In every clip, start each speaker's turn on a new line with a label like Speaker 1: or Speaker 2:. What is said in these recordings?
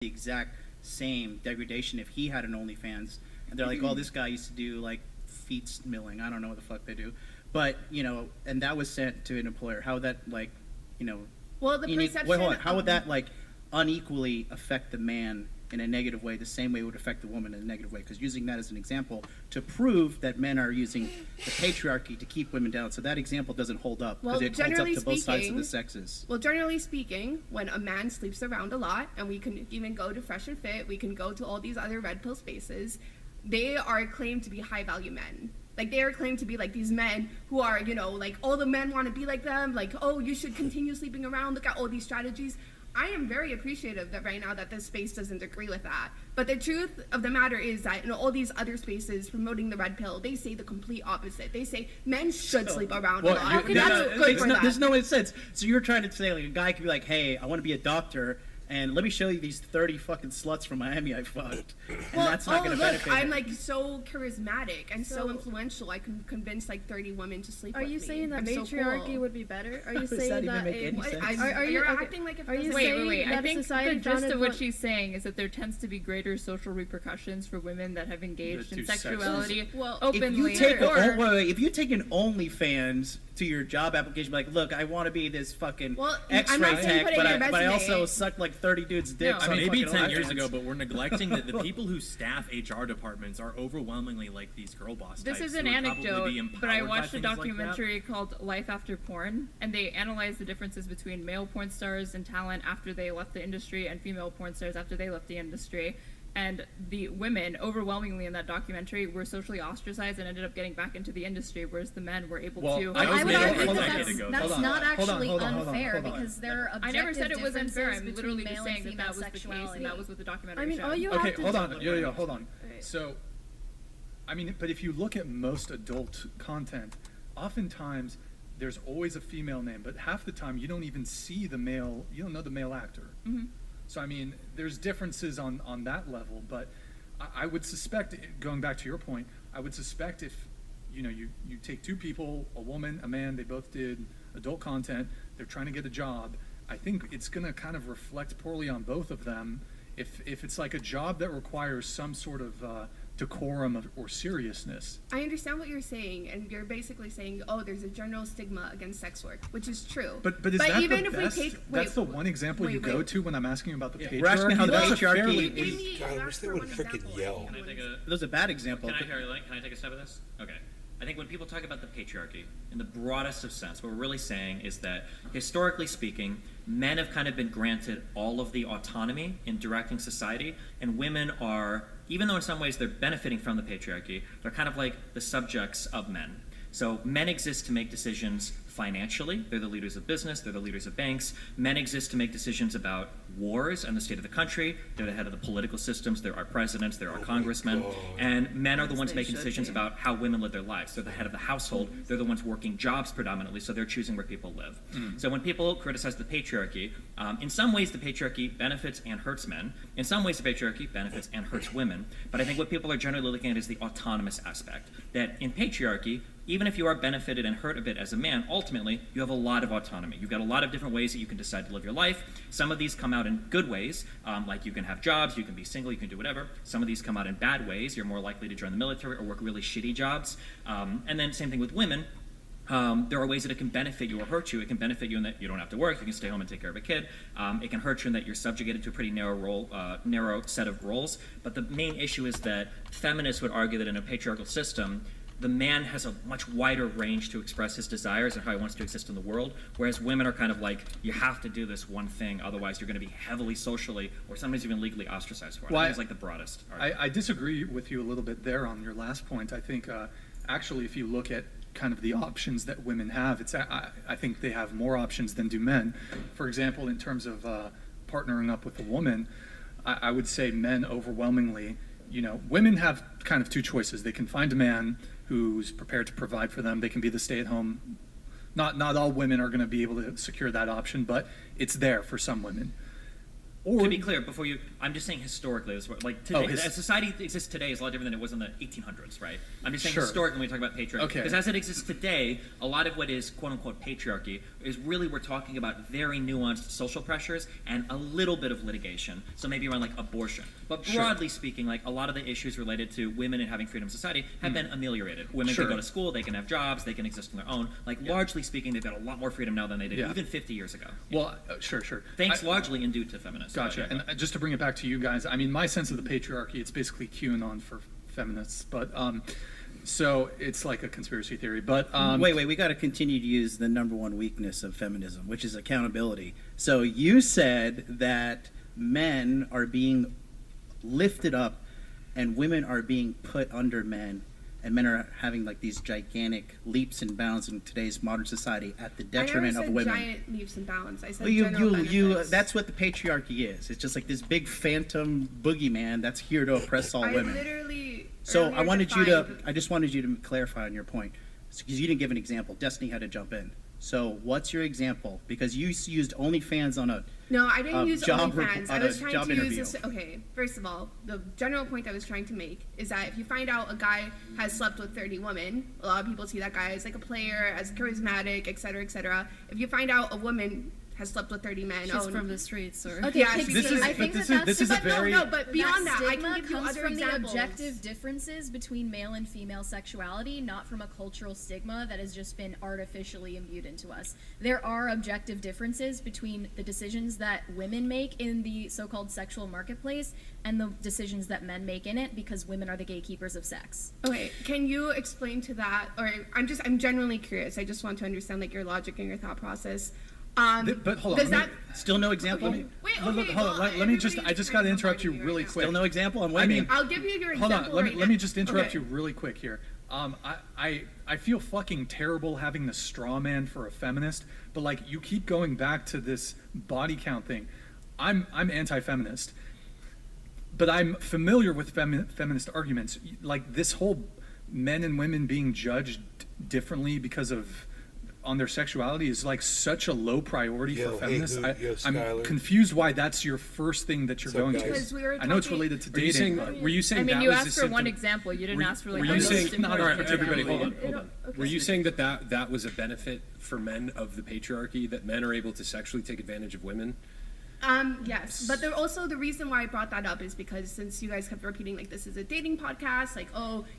Speaker 1: the exact same degradation if he had an OnlyFans. And they're like, oh, this guy used to do like feet milling. I don't know what the fuck they do. But, you know, and that was sent to an employer. How would that, like, you know...
Speaker 2: Well, the perception...
Speaker 1: Wait, hold on. How would that, like, unequally affect the man in a negative way the same way it would affect the woman in a negative way? Because using that as an example to prove that men are using the patriarchy to keep women down. So that example doesn't hold up because it holds up to both sides of the sexes.
Speaker 2: Well, generally speaking, when a man sleeps around a lot, and we can even go to Fresh and Fit, we can go to all these other red pill spaces, they are claimed to be high-value men. Like, they are claimed to be, like, these men who are, you know, like, all the men want to be like them. Like, oh, you should continue sleeping around. Look at all these strategies. I am very appreciative that right now that this space doesn't agree with that. But the truth of the matter is that in all these other spaces promoting the red pill, they say the complete opposite. They say men should sleep around a lot.
Speaker 1: There's no sense. So you're trying to say, like, a guy could be like, hey, I want to be a doctor, and let me show you these 30 fucking sluts from Miami I fucked. And that's not going to benefit
Speaker 2: I'm like so charismatic and so influential. I can convince like 30 women to sleep with me.
Speaker 3: Are you saying that matriarchy would be better? Are you
Speaker 1: that
Speaker 3: saying
Speaker 1: even make any sense?
Speaker 3: Are you
Speaker 2: acting like
Speaker 3: are you
Speaker 4: wait. I think the gist of what
Speaker 3: she's
Speaker 4: she's saying is that there tends to be greater social repercussions for women that have engaged in sexuality openly.
Speaker 1: If you take an OnlyFans to your job application, like, look, I want to be this fucking X-ray tech, but I also sucked like 30 dudes' dicks.
Speaker 5: No, maybe 10 years ago, but we're neglecting that the people who staff HR departments are overwhelmingly like these girl boss types.
Speaker 4: This is an anecdote, but I watched a documentary called Life After Porn, and they analyzed the differences between male porn stars and talent after they left the industry and female porn stars after they left the industry. And the women, overwhelmingly in that documentary, were socially ostracized and ended up getting back into the industry, whereas the men were able to...
Speaker 3: I would argue that's not actually unfair, because there are objective
Speaker 4: I never said it was unfair. I'm literally
Speaker 3: just
Speaker 4: saying that was the case, and that was what the documentary showed.
Speaker 3: all you have to...
Speaker 6: hold on. Yo, hold on. So, I mean, but if you look at most adult content, oftentimes there's always a female name, but half the time you don't even see the male, you don't know the male actor.
Speaker 4: Mm-hmm.
Speaker 6: So, I mean, there's differences on that level, but I would suspect, going back to your point, I would suspect if, you know, you take two people, a woman, a man, they both did adult content, they're trying to get a job, I think it's going to kind of reflect poorly on both of them if it's like a job that requires some sort of decorum or seriousness.
Speaker 2: I understand what you're saying, and you're basically saying, oh, there's a general stigma against sex work, which is true.
Speaker 6: But is that even the best? That's the one example you go to when I'm asking about the patriarchy.
Speaker 1: We're asking how the patriarchy
Speaker 2: is...
Speaker 7: God, I wish they would freaking yell.
Speaker 1: Those are bad examples.
Speaker 5: Can I take a step of this? Okay. I think when people talk about the patriarchy, in the broadest of sense, what we're really saying is that, historically speaking, men have kind of been granted all of the autonomy in directing society, and women are, even though in some ways they're benefiting from the patriarchy, they're kind of like the subjects of men. So men exist to make decisions financially. They're the leaders of business. They're the leaders of banks. Men exist to make decisions about wars and the state of the country. They're the head of the political systems. They're our presidents. They're our congressmen. And men are the ones making decisions about how women live their lives. They're the head of the household. They're the ones working jobs predominantly, so they're choosing where people live. So when people criticize the patriarchy, in some ways the patriarchy benefits and hurts men. In some ways the patriarchy benefits and hurts women. But I think what people are generally looking at is the autonomous aspect. That in patriarchy, even if you are benefited and hurt a bit as a man, ultimately, you have a lot of autonomy. You've got a lot of different ways that you can decide to live your life. Some of these come out in good ways, like you can have jobs, you can be single, you can do whatever. Some of these come out in bad ways. You're more likely to join the military or work really shitty jobs. And then same thing with women. There are ways that it can benefit you or hurt you. It can benefit you in that you don't have to work, you can stay home and take care of a kid. It can hurt you in that you're subjugated to a pretty narrow set of roles. But the main issue is that feminists would argue that in a patriarchal system, the man has a much wider range to express his desires and how he wants to exist in the world, whereas women are kind of like, you have to do this one thing, otherwise you're going to be heavily socially or sometimes even legally ostracized for it. I think it's like the broadest argument.
Speaker 6: I disagree with you a little bit there on your last point. I think actually if you look at kind of the options that women have, I think they have more options than do men. For example, in terms of partnering up with a woman, I would say men overwhelmingly, you know, women have kind of two choices. They can find a man who's prepared to provide for them. They can be the stay-at-home. Not all women are going to be able to secure that option, but it's there for some women. Or,
Speaker 5: to be clear, before you, I'm just saying historically, like today, as society exists today is a lot different than it was in the 1800s, right? I'm just saying historically when we talk about patriarchy, because as it exists today, a lot of what is quote unquote patriarchy is really we're talking about very nuanced social pressures and a little bit of litigation. So maybe around like abortion, but broadly speaking, like a lot of the issues related to women and having freedom in society have been ameliorated. Women can go to school, they can have jobs, they can exist on their own. Like largely speaking, they've got a lot more freedom now than they did even 50 years ago.
Speaker 6: Well, sure.
Speaker 5: Thanks largely and due to feminists.
Speaker 6: Gotcha. And just to bring it back to you guys, I mean, my sense of the patriarchy, it's basically QAnon for feminists, but so it's like a conspiracy theory. But
Speaker 1: wait, we got to continue to use the number one weakness of feminism, which is accountability. So you said that men are being lifted up and women are being put under men, and men are having like these gigantic leaps and bounds in today's modern society at the detriment of women.
Speaker 2: I never said giant leaps and bounds. I said
Speaker 1: well,
Speaker 2: general benefits.
Speaker 1: that's what the patriarchy is. It's just like this big phantom boogeyman that's here to oppress all women. So I just wanted you to clarify on your point, because you didn't give an example. Destiny had to jump in. So what's your example? Because you used OnlyFans on a
Speaker 2: No, I didn't use
Speaker 1: job
Speaker 2: OnlyFans. I
Speaker 1: on a
Speaker 2: was trying
Speaker 1: job
Speaker 2: to
Speaker 1: interview.
Speaker 2: use this. Okay, first of all, the general point I was trying to make is that if you find out a guy has slept with 30 women, a lot of people see that guy as like a player, as charismatic, etc., etc. If you find out a woman has slept with 30 men,
Speaker 3: She's from the streets, or
Speaker 2: okay, yeah,
Speaker 3: I think
Speaker 6: this is a very
Speaker 2: but beyond that, I can give you
Speaker 3: comes
Speaker 2: other
Speaker 3: from
Speaker 2: examples.
Speaker 3: the objective differences between male and female sexuality, not from a cultural stigma that has just been artificially imbued into us. There are objective differences between the decisions that women make in the so-called sexual marketplace and the decisions that men make in it, because women are the gatekeepers of sex.
Speaker 2: Okay, can you explain to that? Or I'm genuinely curious. I just want to understand like your logic and your thought process.
Speaker 6: But hold on.
Speaker 1: Still no example?
Speaker 2: Okay. Wait, okay,
Speaker 6: hold on. Let me just. I just got to interrupt you really quick.
Speaker 1: Still no example? I'm waiting.
Speaker 2: I'll give you your
Speaker 6: Hold
Speaker 2: example.
Speaker 6: on. Let me just interrupt you really quick here. I feel fucking terrible having the straw man for a feminist, but like you keep going back to this body count thing. I'm anti-feminist, but I'm familiar with feminist arguments. Like this whole men and women being judged differently because of on their sexuality is like such a low priority for feminists. I'm confused why that's your first thing that you're going to. I know it's related to dating.
Speaker 8: Were you saying
Speaker 4: I mean,
Speaker 8: that
Speaker 4: you
Speaker 8: was
Speaker 4: asked for one example. You didn't ask for like.
Speaker 8: Were you saying?
Speaker 4: All
Speaker 8: right, everybody, hold on.
Speaker 2: Okay.
Speaker 8: Were you saying that was a benefit for men of the patriarchy, that men are able to sexually take advantage of women?
Speaker 2: Yes, but also the reason why I brought that up is because since you guys kept repeating like this is a dating podcast, like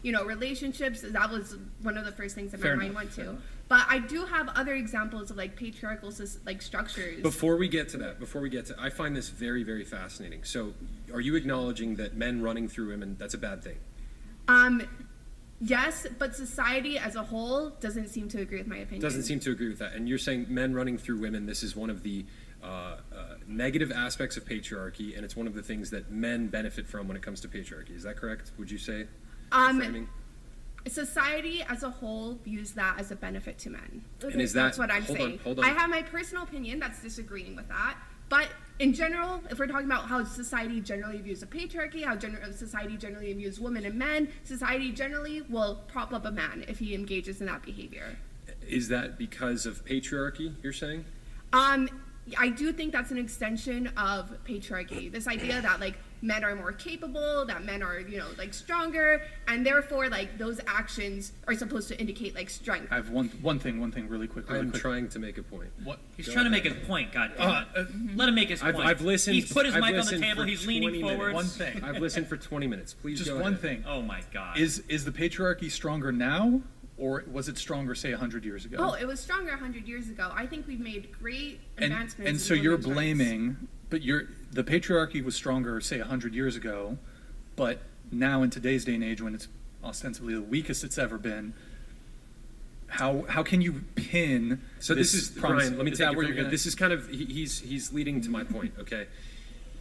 Speaker 2: relationships, that was one of the first things that my mind went to. But I do have other examples of like patriarchal like structures.
Speaker 8: Before we get to that, I find this very, very fascinating. So, are you acknowledging that men running through women, that's a bad thing?
Speaker 2: Yes, but society as a whole doesn't seem to agree with my opinion.
Speaker 8: Doesn't seem to agree with that. And you're saying men running through women, this is one of the negative aspects of patriarchy, and it's one of the things that men benefit from when it comes to patriarchy. Is that correct? Would you say?
Speaker 2: Society as a whole views that as a benefit to men. Okay,
Speaker 8: and is
Speaker 2: that's what I'm saying.
Speaker 8: Hold on.
Speaker 2: I have my personal opinion that's disagreeing with that. But in general, if we're talking about how society generally views a patriarchy, how society generally views women and men, society generally will prop up a man if he engages in that behavior.
Speaker 8: Is that because of patriarchy, you're saying?
Speaker 2: I do think that's an extension of patriarchy. This idea that like men are more capable, that men are, like stronger, and therefore like those actions are supposed to indicate like strength.
Speaker 6: I have one thing really quick.
Speaker 8: I'm trying to make a point.
Speaker 6: What?
Speaker 5: He's trying to make his point, God damn it. Let him make his point.
Speaker 8: I've listened.
Speaker 5: He's put his mic on the
Speaker 8: listened
Speaker 5: table,
Speaker 8: for
Speaker 5: he's leaning
Speaker 8: 20
Speaker 5: forward.
Speaker 8: minutes.
Speaker 6: One thing.
Speaker 8: I've listened for 20 minutes. Please
Speaker 6: Just
Speaker 8: go
Speaker 6: one
Speaker 8: ahead.
Speaker 6: thing.
Speaker 5: Oh my God.
Speaker 6: Is the patriarchy stronger now, or was it stronger, say, 100 years ago?
Speaker 2: Oh, it was stronger 100 years ago. I think we've made great advancements.
Speaker 6: And so you're blaming, but the patriarchy was stronger, say, 100 years ago, but now in today's day and age, when it's ostensibly the weakest it's ever been, how can you pin?
Speaker 8: So this is Brian. Let me take
Speaker 6: where
Speaker 8: it from here. This is kind of he's leading to my point. Okay,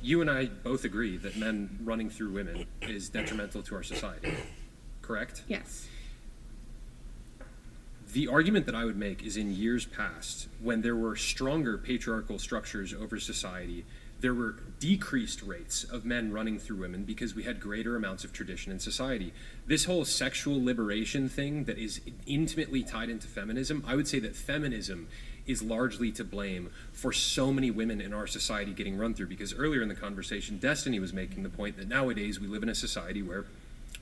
Speaker 8: you and I both agree that men running through women is detrimental to our society. Correct?
Speaker 2: Yes.
Speaker 8: The argument that I would make is in years past, when there were stronger patriarchal structures over society, there were decreased rates of men running through women because we had greater amounts of tradition in society. This whole sexual liberation thing that is intimately tied into feminism, I would say that feminism is largely to blame for so many women in our society getting run through. Because earlier in the conversation, Destiny was making the point that nowadays we live in a society where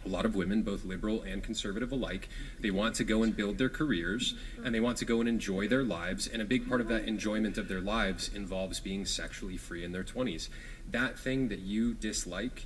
Speaker 8: a lot of women, both liberal and conservative alike, they want to go and build their careers, and they want to go and enjoy their lives, and a big part of that enjoyment of their lives involves being sexually free in their 20s. That thing that you dislike,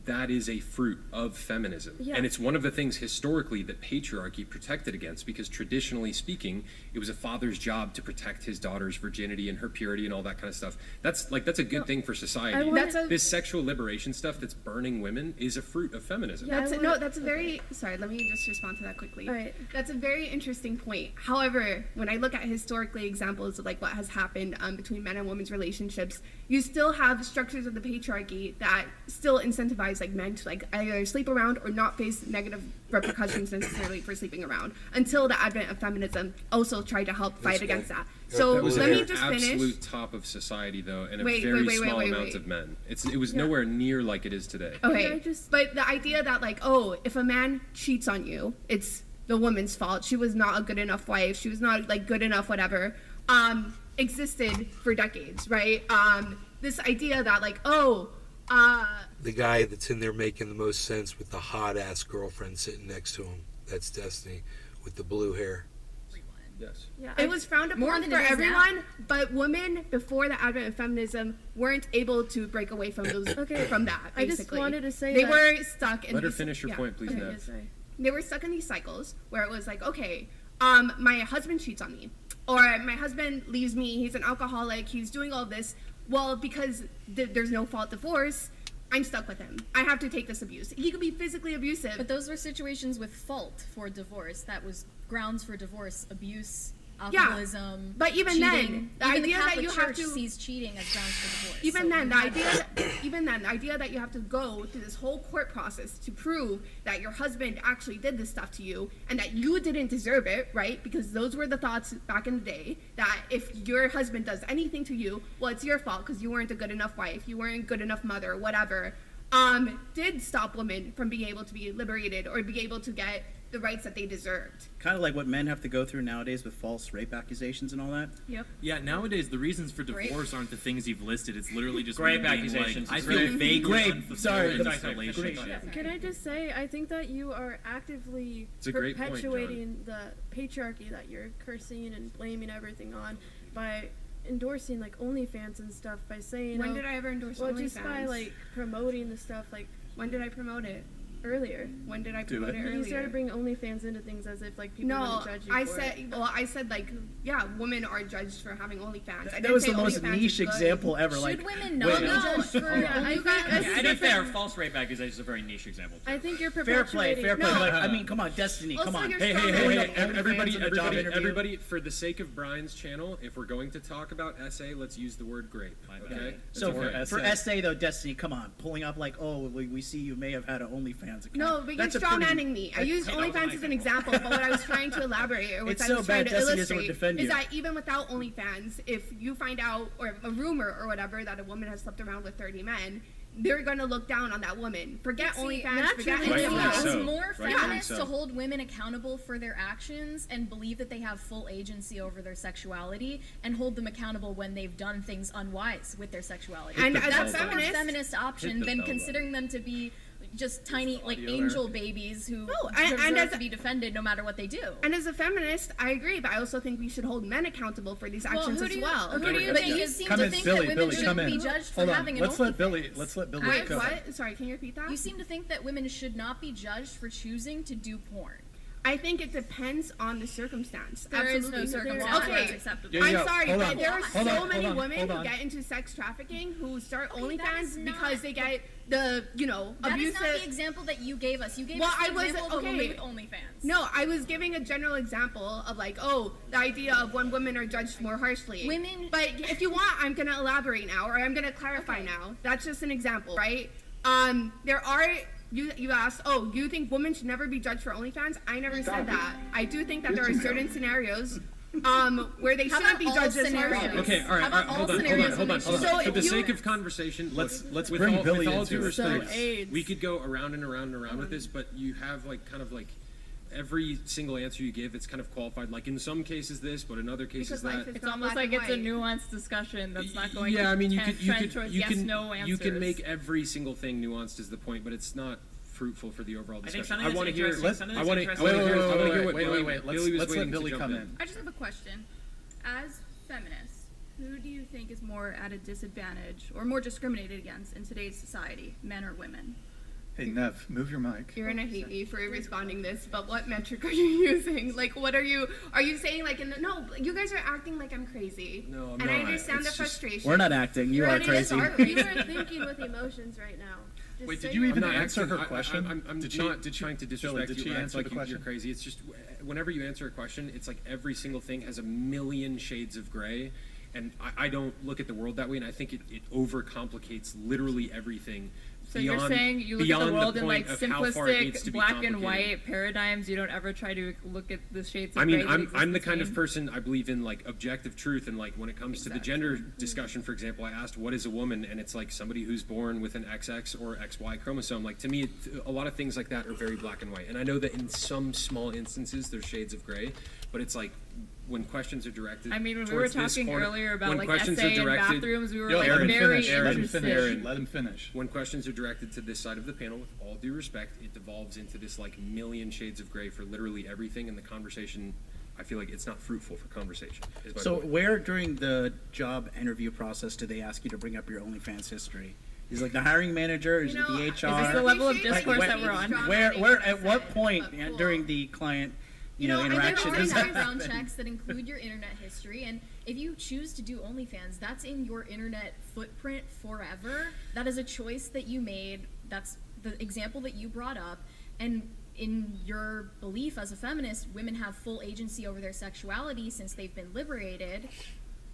Speaker 8: that is a fruit of feminism.
Speaker 9: Yeah.
Speaker 8: And it's one of the things historically that patriarchy protected against, because traditionally speaking, it was a father's job to protect his daughter's virginity and her purity and all that kind of stuff. That's a good thing for society. This sexual liberation stuff that's burning women is a fruit of feminism.
Speaker 2: Yeah, that's a very, sorry, let me just respond to that quickly.
Speaker 9: All right.
Speaker 2: That's a very interesting point. However, when I look at historically examples of like what has happened between men and women's relationships, you still have structures of the patriarchy that still incentivize like men to like either sleep around or not face negative repercussions necessarily for sleeping around, until the advent of feminism also tried to help fight against that. So
Speaker 8: That was
Speaker 2: let
Speaker 8: at
Speaker 2: me
Speaker 8: the
Speaker 2: just
Speaker 8: absolute
Speaker 2: finish.
Speaker 8: top of society, though, and a
Speaker 2: Wait,
Speaker 8: very
Speaker 2: wait,
Speaker 8: small
Speaker 2: wait,
Speaker 8: amount
Speaker 2: wait.
Speaker 8: of men. It was nowhere near like it is today.
Speaker 2: Okay,
Speaker 9: I just-
Speaker 2: but the idea that like, oh, if a man cheats on you, it's the woman's fault. She was not a good enough wife. She was not like good enough, whatever. Existed for decades, right? This idea that like, oh,
Speaker 7: The guy that's in there making the most sense with the hot ass girlfriend sitting next to him. That's Destiny with the blue hair.
Speaker 8: Yes.
Speaker 9: Yeah,
Speaker 2: it was frowned
Speaker 3: More
Speaker 2: upon
Speaker 3: than
Speaker 2: for
Speaker 3: it is now.
Speaker 2: everyone, but women before the advent of feminism weren't able to break away from those
Speaker 9: Okay,
Speaker 2: from that.
Speaker 9: I just
Speaker 2: Basically,
Speaker 9: wanted to say
Speaker 2: they
Speaker 9: that-
Speaker 2: were stuck in.
Speaker 8: Let her
Speaker 2: these-
Speaker 8: finish your
Speaker 2: yeah.
Speaker 8: point, please,
Speaker 9: Okay,
Speaker 8: Nev.
Speaker 9: yeah, sorry.
Speaker 2: They were stuck in these cycles where it was like, okay, my husband cheats on me, or my husband leaves me. He's an alcoholic. He's doing all this. Well, because there's no fault divorce, I'm stuck with him. I have to take this abuse. He could be physically abusive.
Speaker 3: But those were situations with fault for divorce. That was grounds for divorce, abuse,
Speaker 2: Yeah,
Speaker 3: alcoholism.
Speaker 2: but even
Speaker 3: cheating.
Speaker 2: then, the
Speaker 3: Even
Speaker 2: idea
Speaker 3: the
Speaker 2: that
Speaker 3: Catholic
Speaker 2: you have
Speaker 3: Church
Speaker 2: to-
Speaker 3: sees cheating as grounds for divorce.
Speaker 2: Even
Speaker 3: So
Speaker 2: then,
Speaker 3: you
Speaker 2: the
Speaker 3: have-
Speaker 2: idea that you have to go through this whole court process to prove that your husband actually did this stuff to you and that you didn't deserve it, right? Because those were the thoughts back in the day, that if your husband does anything to you, well, it's your fault because you weren't a good enough wife, you weren't a good enough mother, whatever, did stop women from being able to be liberated or be able to get the rights that they deserved.
Speaker 1: Kind of like what men have to go through nowadays with false rape accusations and all that.
Speaker 3: Yep.
Speaker 10: Yeah, nowadays the reasons for
Speaker 3: Grape.
Speaker 10: divorce aren't the things you've listed. It's literally just
Speaker 5: Grape
Speaker 10: women being
Speaker 5: accusations.
Speaker 10: Like, I
Speaker 5: Grape.
Speaker 10: feel vaguely
Speaker 1: Grape.
Speaker 10: unfulfilled
Speaker 1: Sorry.
Speaker 10: in
Speaker 1: Sorry.
Speaker 10: this relationship.
Speaker 9: Can I just say, I think that you are actively
Speaker 8: It's a great point, John.
Speaker 9: perpetuating the patriarchy that you're cursing and blaming everything on by endorsing like OnlyFans and stuff, by saying
Speaker 2: When did I ever endorse
Speaker 9: well
Speaker 2: OnlyFans?
Speaker 9: just by like promoting the stuff like
Speaker 2: When did I promote it?
Speaker 9: earlier.
Speaker 2: When did I
Speaker 6: Do
Speaker 2: promote
Speaker 6: it.
Speaker 2: it earlier?
Speaker 9: You started bringing OnlyFans into things as if like people
Speaker 2: No,
Speaker 9: wouldn't judge you
Speaker 2: I
Speaker 9: for
Speaker 2: said.
Speaker 9: it.
Speaker 2: Well, I said like, yeah, women are judged for having OnlyFans. I
Speaker 1: That
Speaker 2: didn't
Speaker 1: was
Speaker 2: say
Speaker 1: the most
Speaker 2: OnlyFans is
Speaker 1: niche
Speaker 2: good.
Speaker 1: example ever.
Speaker 3: Should
Speaker 1: Like,
Speaker 3: women not
Speaker 1: wait,
Speaker 3: be
Speaker 1: no.
Speaker 3: judged for
Speaker 9: Yeah, I think
Speaker 5: To be fair, false rape accusations is a very niche example. Too.
Speaker 9: I think you're
Speaker 1: fair
Speaker 9: perpetuating.
Speaker 1: play, fair play.
Speaker 2: No.
Speaker 1: But I mean, come on, Destiny, come
Speaker 2: Also,
Speaker 1: on.
Speaker 2: you're
Speaker 8: Hey,
Speaker 2: strong
Speaker 8: hey, hey,
Speaker 2: enough.
Speaker 8: hey,
Speaker 1: OnlyFans
Speaker 8: everybody,
Speaker 1: in the job interview.
Speaker 8: everybody, for the sake of Brian's channel, if we're going to talk about essay, let's use the word grape, okay?
Speaker 1: So
Speaker 8: That's
Speaker 1: for
Speaker 8: okay.
Speaker 1: essay though, Destiny, come on, pulling up like, oh, we see you may have had an OnlyFans account.
Speaker 2: No, but
Speaker 1: That's
Speaker 2: you're
Speaker 1: a pretty-
Speaker 2: strawmanning me. I used
Speaker 5: Hey, that was
Speaker 2: OnlyFans
Speaker 5: my
Speaker 2: as an
Speaker 5: example.
Speaker 2: example, but what I was trying to elaborate, or what
Speaker 1: It's
Speaker 2: I
Speaker 1: so
Speaker 2: was trying
Speaker 1: bad
Speaker 2: to
Speaker 1: Destiny doesn't
Speaker 2: illustrate,
Speaker 1: defend
Speaker 2: is
Speaker 1: you.
Speaker 2: that even without OnlyFans, if you find out, or a rumor or whatever, that a woman has slept around with 30 men, they're gonna look down on that woman. Forget
Speaker 3: See,
Speaker 2: OnlyFans, forget
Speaker 9: naturally,
Speaker 2: anything
Speaker 8: Rightfully
Speaker 2: else.
Speaker 3: It's
Speaker 8: so.
Speaker 3: more
Speaker 8: Rightfully
Speaker 3: feminist
Speaker 8: so.
Speaker 3: to hold women accountable for their actions and believe that they have full agency over their sexuality and hold them accountable when they've done things unwise with their sexuality.
Speaker 2: And as a
Speaker 3: That's the more
Speaker 2: feminist-
Speaker 3: feminist option
Speaker 8: Hit the
Speaker 3: than
Speaker 8: bell button.
Speaker 3: considering them to be just tiny, like
Speaker 6: audio
Speaker 3: angel
Speaker 6: there.
Speaker 3: babies who
Speaker 2: No, and
Speaker 3: deserve
Speaker 2: as
Speaker 3: to
Speaker 2: a-
Speaker 3: be defended no matter what they do.
Speaker 2: And as a feminist, I agree, but I also think we should hold men accountable for these actions
Speaker 3: who
Speaker 2: as
Speaker 3: do you,
Speaker 2: well.
Speaker 3: Who do you
Speaker 8: But
Speaker 3: think?
Speaker 8: you
Speaker 3: You seem
Speaker 6: Come
Speaker 3: to
Speaker 6: in,
Speaker 3: think
Speaker 6: Billy,
Speaker 3: that women
Speaker 6: Billy,
Speaker 3: shouldn't
Speaker 6: come in.
Speaker 3: be judged for
Speaker 6: Hold on.
Speaker 3: having an
Speaker 6: Let's let Billy.
Speaker 3: OnlyFans.
Speaker 6: Let's let Billy
Speaker 2: I,
Speaker 6: go.
Speaker 2: what? Sorry, can you repeat that?
Speaker 3: You seem to think that women should not be judged for choosing to do porn.
Speaker 2: I think it depends on the circumstance.
Speaker 3: There is no
Speaker 2: Absolutely.
Speaker 3: circumstance
Speaker 2: Okay.
Speaker 3: where it's acceptable.
Speaker 6: Yeah,
Speaker 2: I'm sorry,
Speaker 6: hold
Speaker 2: but
Speaker 6: on.
Speaker 2: there are
Speaker 6: Hold
Speaker 2: so
Speaker 6: on,
Speaker 2: many
Speaker 6: hold on,
Speaker 2: women
Speaker 6: hold
Speaker 2: who
Speaker 6: on.
Speaker 2: get into sex trafficking who start
Speaker 3: that is
Speaker 2: OnlyFans
Speaker 3: not-
Speaker 2: because they get the,
Speaker 3: That is
Speaker 2: abusive.
Speaker 3: not the example that you gave us. You gave
Speaker 2: Well,
Speaker 3: us the
Speaker 2: I was-
Speaker 3: example of a woman
Speaker 2: okay.
Speaker 3: with OnlyFans.
Speaker 2: No, I was giving a general example of like, oh, the idea of when women are judged more harshly.
Speaker 3: Women-
Speaker 2: But if you want, I'm gonna elaborate now, or I'm gonna clarify
Speaker 3: Okay.
Speaker 2: now. That's just an example, right? There are. You asked, oh, you think women should never be judged for OnlyFans? I never said that. I do think that there are certain scenarios where they
Speaker 3: How
Speaker 2: shouldn't
Speaker 3: about
Speaker 2: be
Speaker 3: all
Speaker 2: judged as
Speaker 3: scenarios?
Speaker 2: harshly.
Speaker 8: Okay, all right,
Speaker 3: How about
Speaker 8: hold
Speaker 3: all
Speaker 8: on.
Speaker 3: scenarios in which-
Speaker 2: So
Speaker 8: For
Speaker 2: if
Speaker 8: the
Speaker 2: you-
Speaker 8: sake of conversation,
Speaker 6: Let's
Speaker 8: with
Speaker 6: bring
Speaker 8: all,
Speaker 6: Billy
Speaker 8: with all
Speaker 6: into
Speaker 8: due
Speaker 6: it.
Speaker 8: respect,
Speaker 9: So AIDS.
Speaker 8: we could go around and around and around with this, but you have like kind of like every single answer you give, it's kind of qualified. Like in some cases this, but in other cases
Speaker 2: Because life
Speaker 8: that.
Speaker 2: is
Speaker 4: It's
Speaker 2: not
Speaker 4: almost
Speaker 2: black
Speaker 4: like
Speaker 2: and
Speaker 4: it's a
Speaker 2: white.
Speaker 4: nuanced discussion that's not going
Speaker 8: Yeah,
Speaker 4: to
Speaker 8: I mean, you
Speaker 4: trend
Speaker 8: could,
Speaker 4: towards
Speaker 8: you can,
Speaker 4: yes/no answers.
Speaker 8: you can make every single thing nuanced is the point, but it's not fruitful for the overall
Speaker 5: I think
Speaker 8: discussion.
Speaker 5: something
Speaker 8: I want to
Speaker 5: that's
Speaker 8: hear.
Speaker 5: interesting- something
Speaker 8: I
Speaker 5: that's
Speaker 8: want to
Speaker 5: interesting-
Speaker 8: hear what
Speaker 6: wait.
Speaker 8: Billy was
Speaker 6: Let's let
Speaker 8: waiting
Speaker 6: Billy
Speaker 8: to jump
Speaker 6: come
Speaker 8: in.
Speaker 6: in.
Speaker 11: I just have a question. As feminists, who do you think is more at a disadvantage or more discriminated against in today's society, men or women?
Speaker 6: Hey, Nev, move your mic.
Speaker 2: You're gonna hate me for responding this, but what metric are you using? Like, what are you saying? Like, no, you guys are acting like I'm crazy.
Speaker 8: No, I'm
Speaker 2: and I
Speaker 8: not.
Speaker 2: understand
Speaker 8: It's
Speaker 2: the
Speaker 8: just-
Speaker 2: frustration.
Speaker 1: We're not acting. You
Speaker 2: You're
Speaker 1: are
Speaker 2: at a
Speaker 1: crazy.
Speaker 9: You are thinking with emotions right now. Just
Speaker 6: Wait,
Speaker 9: say
Speaker 6: did you
Speaker 9: your
Speaker 6: even
Speaker 8: I'm not
Speaker 6: answer
Speaker 8: acting-
Speaker 6: her question?
Speaker 8: I'm
Speaker 6: Did
Speaker 8: not
Speaker 6: she
Speaker 8: trying to
Speaker 6: Billy,
Speaker 8: disrespect
Speaker 6: did
Speaker 8: you.
Speaker 6: she
Speaker 8: but act
Speaker 6: answer
Speaker 8: like
Speaker 6: the
Speaker 8: you're
Speaker 6: question?
Speaker 8: crazy. It's just whenever you answer a question, it's like every single thing has a million shades of gray, and I don't look at the world that way, and I think it overcomplicates literally everything.
Speaker 4: So you're saying you look at the world in like simplistic black and white paradigms. You don't ever try to look at the shades of
Speaker 8: I mean,
Speaker 4: gray that exist
Speaker 8: I'm the kind of
Speaker 4: between?
Speaker 8: person I believe in like objective truth, and like when it comes to the gender discussion, for example, I asked what is a woman, and it's like somebody who's born with an XX or XY chromosome. Like to me, a lot of things like that are very black and white, and I know that in some small instances there's shades of gray, but it's like when questions are directed.
Speaker 4: I mean, when we were
Speaker 8: towards this
Speaker 4: talking
Speaker 8: corner-
Speaker 4: earlier about
Speaker 8: when
Speaker 4: like
Speaker 8: questions are
Speaker 4: essay and
Speaker 8: directed-
Speaker 4: bathrooms, we were
Speaker 6: Yo,
Speaker 4: like
Speaker 6: Aaron,
Speaker 4: very
Speaker 6: finish. Aaron,
Speaker 4: interested.
Speaker 6: finish. Let him finish.
Speaker 8: When questions are directed to this side of the panel, with all due respect, it devolves into this like million shades of gray for literally everything, and the conversation, I feel like it's not fruitful for conversation. Is my
Speaker 1: So
Speaker 8: point.
Speaker 1: where during the job interview process do they ask you to bring up your OnlyFans history? Is it like the hiring manager? Is it the HR?
Speaker 4: Is this the level of discourse
Speaker 1: Like,
Speaker 4: that we're on?
Speaker 1: Where at what point during the client interaction
Speaker 3: There are
Speaker 1: does that
Speaker 3: background
Speaker 1: happen?
Speaker 3: checks that include your internet history, and if you choose to do OnlyFans, that's in your internet footprint forever. That is a choice that you made. That's the example that you brought up, and in your belief as a feminist, women have full agency over their sexuality since they've been liberated.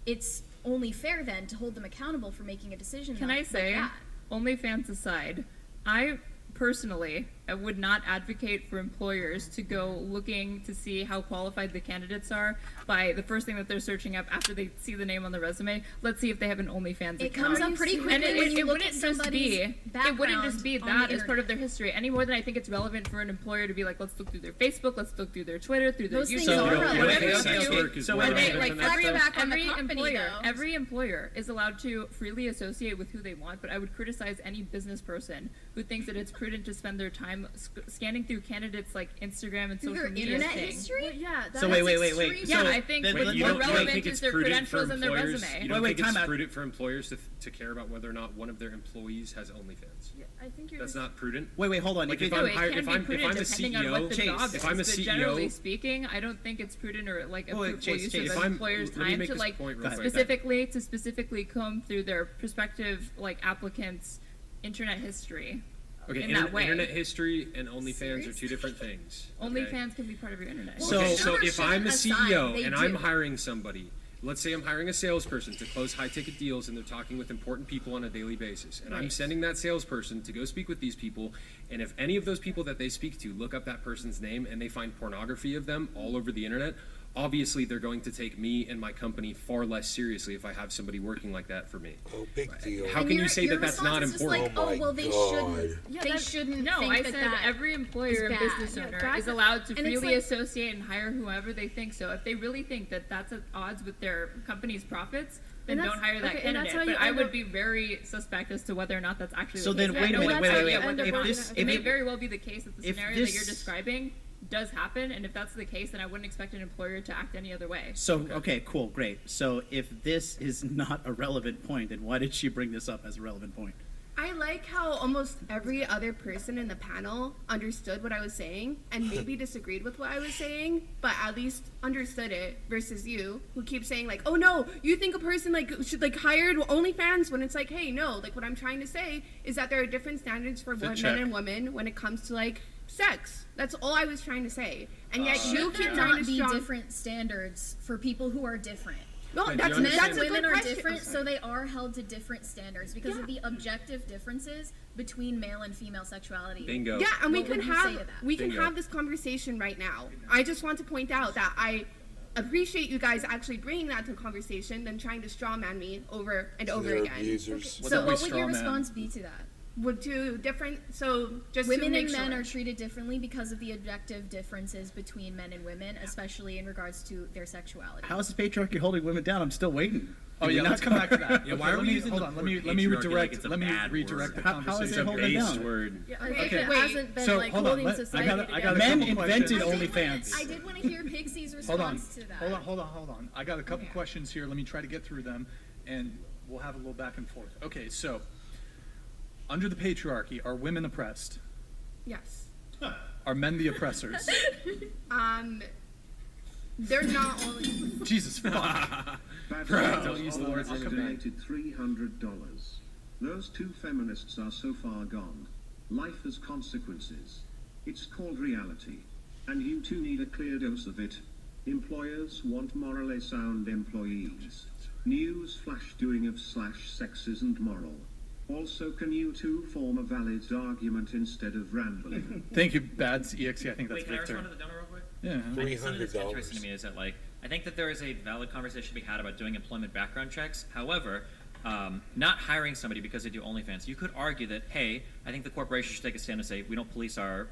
Speaker 3: It's only fair then to hold them accountable for making a decision.
Speaker 4: Can I
Speaker 3: like
Speaker 4: say,
Speaker 3: that.
Speaker 4: OnlyFans aside, I personally would not advocate for employers to go looking to see how qualified the candidates are by the first thing that they're searching up after they see the name on the resume. Let's see if they have an OnlyFans
Speaker 3: It
Speaker 4: account.
Speaker 3: comes up pretty quickly
Speaker 4: And
Speaker 3: when you look
Speaker 4: wouldn't
Speaker 3: at
Speaker 4: just
Speaker 3: somebody's
Speaker 4: be, it wouldn't just be
Speaker 3: background on
Speaker 4: that
Speaker 3: the
Speaker 4: as part of their history any more than I think it's relevant for an employer to be like, let's look through their Facebook, let's look through their Twitter, through their
Speaker 3: Those
Speaker 4: YouTube.
Speaker 3: things are
Speaker 4: whatever
Speaker 3: relevant.
Speaker 4: you
Speaker 8: Sex
Speaker 4: do.
Speaker 8: work is
Speaker 1: So
Speaker 8: more
Speaker 1: wait,
Speaker 4: They,
Speaker 8: relevant
Speaker 4: like
Speaker 8: than that
Speaker 3: every
Speaker 8: stuff.
Speaker 3: back on the company, though.
Speaker 4: every employer is allowed to freely associate with who they want, but I would criticize any business person who thinks that it's prudent to spend their time scanning through candidates like Instagram and
Speaker 3: Through
Speaker 4: social
Speaker 3: their
Speaker 4: media
Speaker 3: internet
Speaker 4: thing.
Speaker 3: history?
Speaker 9: Well, yeah. That
Speaker 1: So
Speaker 9: is
Speaker 1: wait.
Speaker 3: extreme.
Speaker 4: Yeah,
Speaker 1: So
Speaker 4: I think
Speaker 1: then-
Speaker 4: what's
Speaker 8: You
Speaker 4: more
Speaker 8: don't
Speaker 4: relevant
Speaker 8: think
Speaker 4: is
Speaker 8: it's
Speaker 4: their
Speaker 8: prudent for
Speaker 4: credentials and their
Speaker 8: employers?
Speaker 4: resume.
Speaker 8: You don't
Speaker 1: Wait,
Speaker 8: think
Speaker 1: time
Speaker 8: it's
Speaker 1: out.
Speaker 8: prudent for employers to care about whether or not one of their employees has OnlyFans?
Speaker 9: Yeah, I think you're
Speaker 8: That's
Speaker 9: just-
Speaker 8: not prudent.
Speaker 1: Wait, hold on.
Speaker 8: Like,
Speaker 1: If
Speaker 8: if
Speaker 1: it-
Speaker 8: I'm
Speaker 4: It
Speaker 8: hired-
Speaker 4: can
Speaker 8: if
Speaker 4: be
Speaker 8: I'm-
Speaker 4: prudent
Speaker 8: if I'm a
Speaker 4: depending on
Speaker 8: CEO,
Speaker 4: what the
Speaker 1: Chase,
Speaker 4: job
Speaker 8: if I'm a
Speaker 4: is, but
Speaker 8: CEO
Speaker 4: generally speaking, I don't think it's prudent or like a
Speaker 1: Wait,
Speaker 4: fruitful
Speaker 1: Chase,
Speaker 4: use
Speaker 1: Chase,
Speaker 4: of
Speaker 8: if
Speaker 4: an
Speaker 8: I'm-
Speaker 4: employer's
Speaker 8: let me
Speaker 4: time
Speaker 8: make
Speaker 4: to
Speaker 8: this
Speaker 4: like
Speaker 8: point real quick.
Speaker 4: specifically comb through their prospective like applicants' internet history.
Speaker 8: Okay,
Speaker 4: in that way.
Speaker 8: internet history and OnlyFans are two different things. okay?
Speaker 4: OnlyFans can be part of your internet.
Speaker 1: So-
Speaker 8: Okay,
Speaker 3: the
Speaker 8: so
Speaker 3: numbers
Speaker 8: if I'm a
Speaker 3: shouldn't
Speaker 8: CEO
Speaker 3: aside, they
Speaker 8: and I'm
Speaker 3: do.
Speaker 8: hiring somebody, let's say I'm hiring a salesperson to close high-ticket deals, and they're talking with important people on a daily basis, and I'm
Speaker 4: Right.
Speaker 8: sending that salesperson to go speak with these people, and if any of those people that they speak to look up that person's name and they find pornography of them all over the internet, obviously they're going to take me and my company far less seriously if I have somebody working like that for me.
Speaker 7: Oh, big deal.
Speaker 8: How
Speaker 3: And
Speaker 8: can you
Speaker 3: your-
Speaker 8: say
Speaker 3: your
Speaker 8: that that's not
Speaker 3: response is just
Speaker 8: important?
Speaker 3: Like,
Speaker 7: Oh my
Speaker 3: well, they
Speaker 7: God.
Speaker 3: shouldn't.
Speaker 9: Yeah,
Speaker 3: they
Speaker 9: that-
Speaker 3: shouldn't.
Speaker 4: No,
Speaker 3: think
Speaker 4: I
Speaker 3: that
Speaker 4: said
Speaker 3: that
Speaker 4: every employer and
Speaker 3: is
Speaker 4: business
Speaker 3: bad.
Speaker 4: owner
Speaker 9: Yeah,
Speaker 4: is
Speaker 9: that-
Speaker 4: allowed to
Speaker 3: and it's
Speaker 4: freely
Speaker 3: like-
Speaker 4: associate and hire whoever they think so. If they really think that that's at odds with their company's profits, then
Speaker 9: And that's-
Speaker 4: don't hire that
Speaker 9: okay, and that's
Speaker 4: candidate.
Speaker 9: how
Speaker 4: But
Speaker 9: you
Speaker 4: I
Speaker 9: end
Speaker 4: would
Speaker 9: up-
Speaker 4: be very suspect as to whether or not that's actually
Speaker 1: So
Speaker 4: the
Speaker 1: then
Speaker 4: case.
Speaker 1: wait a
Speaker 4: No
Speaker 1: minute,
Speaker 4: one's
Speaker 1: wait,
Speaker 4: idea
Speaker 1: wait,
Speaker 4: what
Speaker 1: wait.
Speaker 4: they're
Speaker 1: If
Speaker 4: doing.
Speaker 1: this-
Speaker 4: It
Speaker 1: if
Speaker 4: may
Speaker 1: it-
Speaker 4: very well be the case that the
Speaker 1: if
Speaker 4: scenario that you're
Speaker 1: this-
Speaker 4: describing does happen, and if that's the case, then I wouldn't expect an employer to act any other way.
Speaker 1: So okay, cool, great. So if this is not a relevant point, then why did she bring this up as a relevant point?
Speaker 2: I like how almost every other person in the panel understood what I was saying and maybe disagreed with what I was saying, but at least understood it versus you, who keep saying like, "Oh no, you think a person like should like hire OnlyFans," when it's like, "Hey, no." Like what I'm trying to say is that there are different standards for men
Speaker 6: check.
Speaker 2: and women when it comes to like sex. That's all I was trying to say. And yet you
Speaker 3: Should
Speaker 2: keep
Speaker 3: there
Speaker 2: trying
Speaker 3: not
Speaker 2: to
Speaker 3: be
Speaker 2: strong.
Speaker 3: different standards for people who are different?
Speaker 2: No,
Speaker 8: But
Speaker 2: that's
Speaker 8: do you
Speaker 3: Men
Speaker 2: that's
Speaker 3: and
Speaker 2: a
Speaker 3: women
Speaker 2: good
Speaker 3: are
Speaker 2: question.
Speaker 3: different,
Speaker 2: I'm
Speaker 3: so
Speaker 2: sorry.
Speaker 3: they are held to different standards because
Speaker 2: Yeah.
Speaker 3: of the objective differences between male and female sexuality.
Speaker 8: Bingo.
Speaker 2: Yeah, and we
Speaker 3: What
Speaker 2: can
Speaker 3: would you say
Speaker 2: have
Speaker 3: to that?
Speaker 2: we can
Speaker 8: Bingo.
Speaker 2: have this conversation right now. I just want to point out that I appreciate you guys actually bringing that to conversation than trying to strawman me over and over
Speaker 7: They're
Speaker 2: again.
Speaker 7: abusers.
Speaker 3: So
Speaker 6: we
Speaker 3: what would your
Speaker 6: strawman?
Speaker 3: response be to that?
Speaker 2: With two different, so just
Speaker 3: Women
Speaker 2: to make
Speaker 3: and men
Speaker 2: sure.
Speaker 3: are treated differently because of the objective differences between men and women, especially in regards to their sexuality.
Speaker 1: How is the patriarchy holding women down? I'm still waiting.
Speaker 6: Oh
Speaker 1: Did
Speaker 6: yeah,
Speaker 1: we
Speaker 6: let's
Speaker 1: not
Speaker 6: come back to that.
Speaker 10: Yeah,
Speaker 6: Okay,
Speaker 10: why are
Speaker 6: let
Speaker 10: we
Speaker 6: me
Speaker 10: using
Speaker 6: hold
Speaker 10: the
Speaker 6: on?
Speaker 10: word
Speaker 6: Let me
Speaker 10: patriarchy
Speaker 6: redirect.
Speaker 10: like it's a
Speaker 6: Let me
Speaker 10: bad
Speaker 6: redirect the
Speaker 10: word?
Speaker 1: How is
Speaker 6: conversation.
Speaker 1: it holding
Speaker 8: Based
Speaker 1: down?
Speaker 8: word.
Speaker 9: Yeah,
Speaker 2: Okay,
Speaker 9: if it
Speaker 2: wait.
Speaker 9: hasn't been
Speaker 6: So,
Speaker 9: like
Speaker 6: hold on,
Speaker 9: holding
Speaker 6: let- I
Speaker 9: society
Speaker 6: got a
Speaker 9: together.
Speaker 1: Men
Speaker 6: couple
Speaker 1: invented
Speaker 6: questions.
Speaker 1: OnlyFans.
Speaker 3: I did want to hear Pixie's
Speaker 6: Hold on.
Speaker 3: response to that.
Speaker 6: Hold on. I got a couple questions here. Let me try to get through them, and we'll have a little back and forth. Okay, so under the patriarchy, are women oppressed?
Speaker 2: Yes.
Speaker 6: Are men the oppressors?
Speaker 2: They're not only.
Speaker 6: Jesus fuck.
Speaker 8: Don't use the words
Speaker 6: I'll come back.
Speaker 12: donated $300. Those two feminists are so far gone. Life has consequences. It's called reality. And you two need a clear dose of it. Employers want morally sound employees. News flash doing of /sex isn't moral. Also, can you two form a valid argument instead of rambling?
Speaker 6: Thank you, Bads EXE. I think that's
Speaker 5: Wait, can I
Speaker 6: Victor.
Speaker 5: respond to the donor real quick?
Speaker 6: Yeah.
Speaker 5: I think something that's
Speaker 7: $300.
Speaker 5: interesting to me is that, like, I think that there is a valid conversation to be had about doing employment background checks. However, not hiring somebody because they do OnlyFans. You could argue that, hey, I think the corporation should take a stand and say we don't police our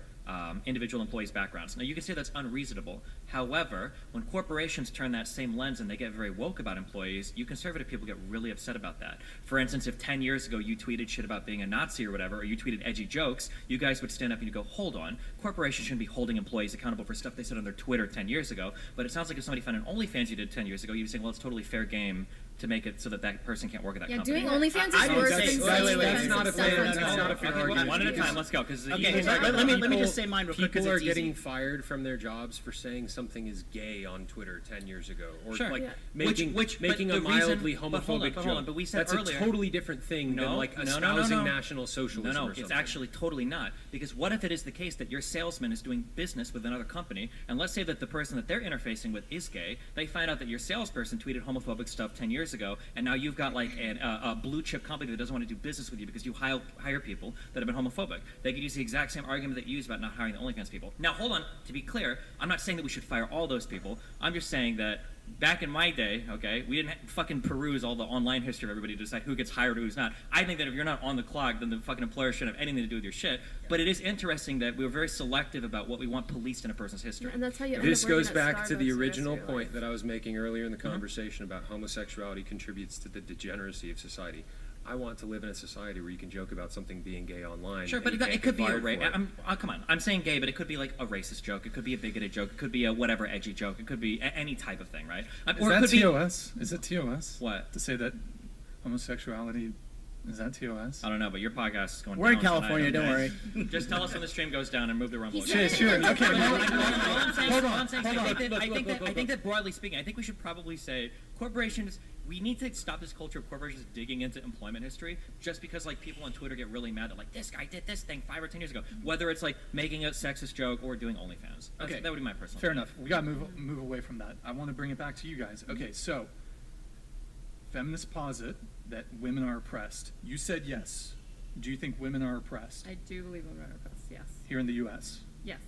Speaker 5: individual employees' backgrounds. Now, you can say that's unreasonable. However, when corporations turn that same lens and they get very woke about employees, you conservative people get really upset about that. For instance, if 10 years ago you tweeted shit about being a Nazi or whatever, or you tweeted edgy jokes, you guys would stand up and you go, hold on, corporations shouldn't be holding employees accountable for stuff they said on their Twitter 10 years ago. But it sounds like if somebody found an OnlyFans you did 10 years ago, you'd be saying, well, it's totally fair game to make it so that that person can't work at that
Speaker 3: Yeah,
Speaker 5: company.
Speaker 3: doing OnlyFans
Speaker 1: I
Speaker 3: is
Speaker 1: didn't
Speaker 3: worse
Speaker 1: say-
Speaker 3: than
Speaker 1: wait,
Speaker 3: seeing
Speaker 1: wait,
Speaker 3: offensive
Speaker 8: that's not a
Speaker 3: stuff
Speaker 8: fair-
Speaker 3: on
Speaker 8: that's
Speaker 3: Twitter.
Speaker 8: not a fair
Speaker 5: Okay,
Speaker 8: argument.
Speaker 5: one at a time. Let's go. Because
Speaker 1: Okay, let me just say mine real quick because
Speaker 8: People are
Speaker 1: it's
Speaker 8: getting
Speaker 1: easy.
Speaker 8: fired from their jobs for saying something is gay on Twitter 10 years ago, or
Speaker 5: Sure.
Speaker 8: like
Speaker 5: Yeah.
Speaker 8: making
Speaker 5: But
Speaker 8: making a
Speaker 5: the reason-
Speaker 8: mildly
Speaker 5: but hold on,
Speaker 8: homophobic
Speaker 5: but hold on,
Speaker 8: joke.
Speaker 5: but we said
Speaker 8: That's
Speaker 5: earlier-
Speaker 8: a totally different thing than like espousing National Socialism.
Speaker 5: No,
Speaker 8: or
Speaker 5: it's
Speaker 8: something.
Speaker 5: actually totally not. Because what if it is the case that your salesman is doing business with another company, and let's say that the person that they're interfacing with is gay, they find out that your salesperson tweeted homophobic stuff 10 years ago, and now you've got like a blue chip company that doesn't want to do business with you because you hire people that have been homophobic. They could use the exact same argument that you use about not hiring the OnlyFans people. Now, hold on. To be clear, I'm not saying that we should fire all those people. I'm just saying that back in my day, okay, we didn't fucking peruse all the online history of everybody to decide who gets hired or who's not. I think that if you're not on the clock, then the fucking employer shouldn't have anything to do with your shit. But it is interesting that we're very selective about what we want policed in a person's history.
Speaker 9: And that's how you.
Speaker 8: This
Speaker 9: end up
Speaker 8: goes
Speaker 9: working at
Speaker 8: back to the
Speaker 9: Starbucks
Speaker 8: original
Speaker 9: the rest of your
Speaker 8: point
Speaker 9: life.
Speaker 8: that I was making earlier in the conversation about homosexuality contributes to the degeneracy of society. I want to live in a society where you can joke about something being gay online.
Speaker 5: Sure,
Speaker 8: and
Speaker 5: but
Speaker 8: you
Speaker 5: it
Speaker 8: can't
Speaker 5: could
Speaker 8: get
Speaker 5: be a
Speaker 8: fired for it.
Speaker 5: come on. I'm saying gay, but it could be like a racist joke. It could be a bigoted joke. It could be a whatever edgy joke. It could be any type of thing, right?
Speaker 6: Is
Speaker 5: Or it
Speaker 6: that
Speaker 5: could be
Speaker 6: TOS? Is it TOS?
Speaker 5: what?
Speaker 6: To say that homosexuality is that TOS?
Speaker 5: I don't know, but your podcast is going.
Speaker 1: We're in
Speaker 5: down tonight,
Speaker 1: California, don't
Speaker 5: okay?
Speaker 1: worry.
Speaker 5: Just tell us when the stream goes down and move the rumble.
Speaker 6: Sure, sure. Okay.
Speaker 5: Hold on. I think that broadly speaking, I think we should probably say corporations. We need to stop this culture of corporations digging into employment history just because like people on Twitter get really mad that like this guy did this thing 5 or 10 years ago. Whether it's like making a sexist joke or doing OnlyFans.
Speaker 6: Okay.
Speaker 5: That would be my personal.
Speaker 6: Fair
Speaker 5: opinion.
Speaker 6: enough. We got to move away from that. I want to bring it back to you guys. Okay, so feminists posit that women are oppressed. You said yes. Do you think women are oppressed
Speaker 4: I do believe women are oppressed. Yes.
Speaker 6: here in the U.S.?
Speaker 4: Yes.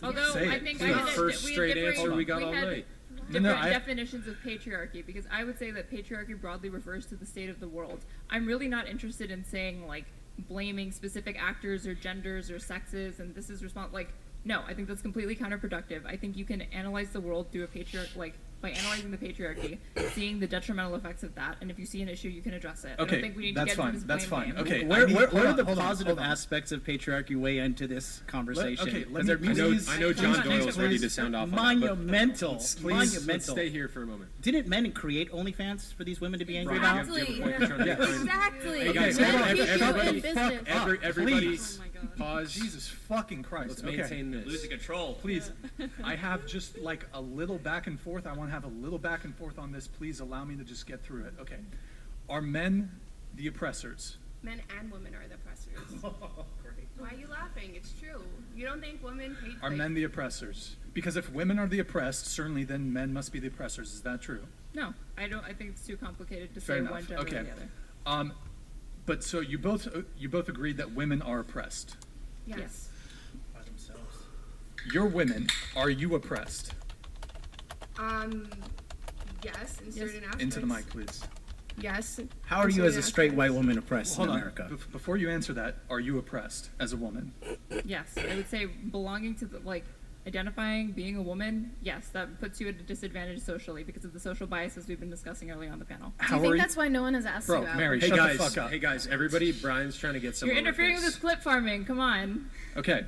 Speaker 4: Although
Speaker 6: Say
Speaker 4: I
Speaker 6: it.
Speaker 4: think
Speaker 6: Say
Speaker 4: I
Speaker 6: it.
Speaker 4: had
Speaker 8: First
Speaker 4: we had
Speaker 8: straight
Speaker 4: different-
Speaker 8: answer we got
Speaker 4: we
Speaker 8: all
Speaker 4: had
Speaker 8: night.
Speaker 4: different definitions of patriarchy, because I would say that patriarchy broadly refers to the state of the world. I'm really not interested in saying like blaming specific actors or genders or sexes and this is no, I think that's completely counterproductive. I think you can analyze the world through by analyzing the patriarchy, seeing the detrimental effects of that, and if you see an issue, you can address it. I
Speaker 6: Okay,
Speaker 4: don't think we need
Speaker 6: that's
Speaker 4: to get
Speaker 6: fine.
Speaker 4: into this
Speaker 6: That's
Speaker 4: blame
Speaker 6: fine.
Speaker 4: game.
Speaker 6: Okay,
Speaker 1: Where
Speaker 6: hold
Speaker 1: are
Speaker 6: on,
Speaker 1: the
Speaker 6: hold on,
Speaker 1: positive
Speaker 6: hold on.
Speaker 1: aspects of patriarchy weigh into this conversation?
Speaker 6: okay, let
Speaker 1: 'Cause
Speaker 6: me-
Speaker 1: there-
Speaker 8: I know John
Speaker 4: Please,
Speaker 8: Doyle's ready to
Speaker 4: please.
Speaker 8: sound off on that,
Speaker 1: Monumental.
Speaker 8: but please,
Speaker 1: Monumental.
Speaker 8: let's stay here for a moment.
Speaker 1: Didn't men create OnlyFans for these women to be angry
Speaker 8: Brian,
Speaker 1: about?
Speaker 8: do you have a point you're trying to get behind?
Speaker 3: Exactly.
Speaker 8: Hey guys,
Speaker 6: Okay, hold on.
Speaker 8: everybody,
Speaker 9: business.
Speaker 8: everybody,
Speaker 6: Please.
Speaker 4: Oh my God.
Speaker 8: pause.
Speaker 6: Jesus fucking Christ.
Speaker 8: Let's
Speaker 6: Okay.
Speaker 8: maintain this.
Speaker 5: Losing control.
Speaker 6: Please, I have just like a little back and forth. I want to have a little back and forth on this. Please allow me to just get through it. Okay. Are men the oppressors?
Speaker 2: Men and women are the oppressors. Why are you laughing? It's true. You don't think women hate?
Speaker 6: Are men the oppressors? Because if women are the oppressed, certainly then men must be the oppressors. Is that true?
Speaker 4: No, I don't. I think it's too complicated to
Speaker 6: Fair
Speaker 4: say
Speaker 6: enough.
Speaker 4: one gender
Speaker 6: Okay.
Speaker 4: or the other.
Speaker 6: But so you both agreed that women are oppressed.
Speaker 2: Yes.
Speaker 1: By themselves.
Speaker 6: You're women. Are you oppressed?
Speaker 2: Yes, in certain aspects.
Speaker 6: Into the mic, please.
Speaker 2: Yes.
Speaker 1: How are you as a straight white woman oppressed
Speaker 6: Hold
Speaker 1: in
Speaker 6: on.
Speaker 1: America?
Speaker 6: Before you answer that, are you oppressed as a woman?
Speaker 4: Yes, I would say belonging to the, like, identifying being a woman, yes, that puts you at a disadvantage socially because of the social biases we've been discussing earlier on the panel.
Speaker 3: Do you think that's why no one has asked
Speaker 6: Bro,
Speaker 3: you out?
Speaker 6: Mary,
Speaker 8: Hey
Speaker 6: shut
Speaker 8: guys,
Speaker 6: the fuck up.
Speaker 8: hey guys, everybody, Brian's trying to get someone.
Speaker 4: You're interfering with this clip farming, come on.
Speaker 6: Okay.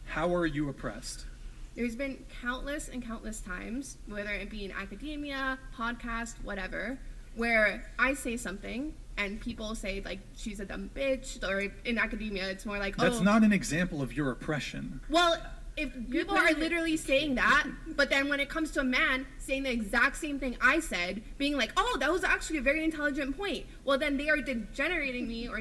Speaker 6: How are you oppressed?
Speaker 2: There's been countless and countless times, whether it be in academia, podcast, whatever, where I say something and people say like she's a dumb bitch, or in academia it's more like,
Speaker 6: That's
Speaker 2: oh,
Speaker 6: not an example of your oppression.
Speaker 2: well, if people are literally saying that, but then when it comes to a man saying the exact same thing I said, being like, oh, that was actually a very intelligent point, well, then they are degenerating me, or
Speaker 6: Are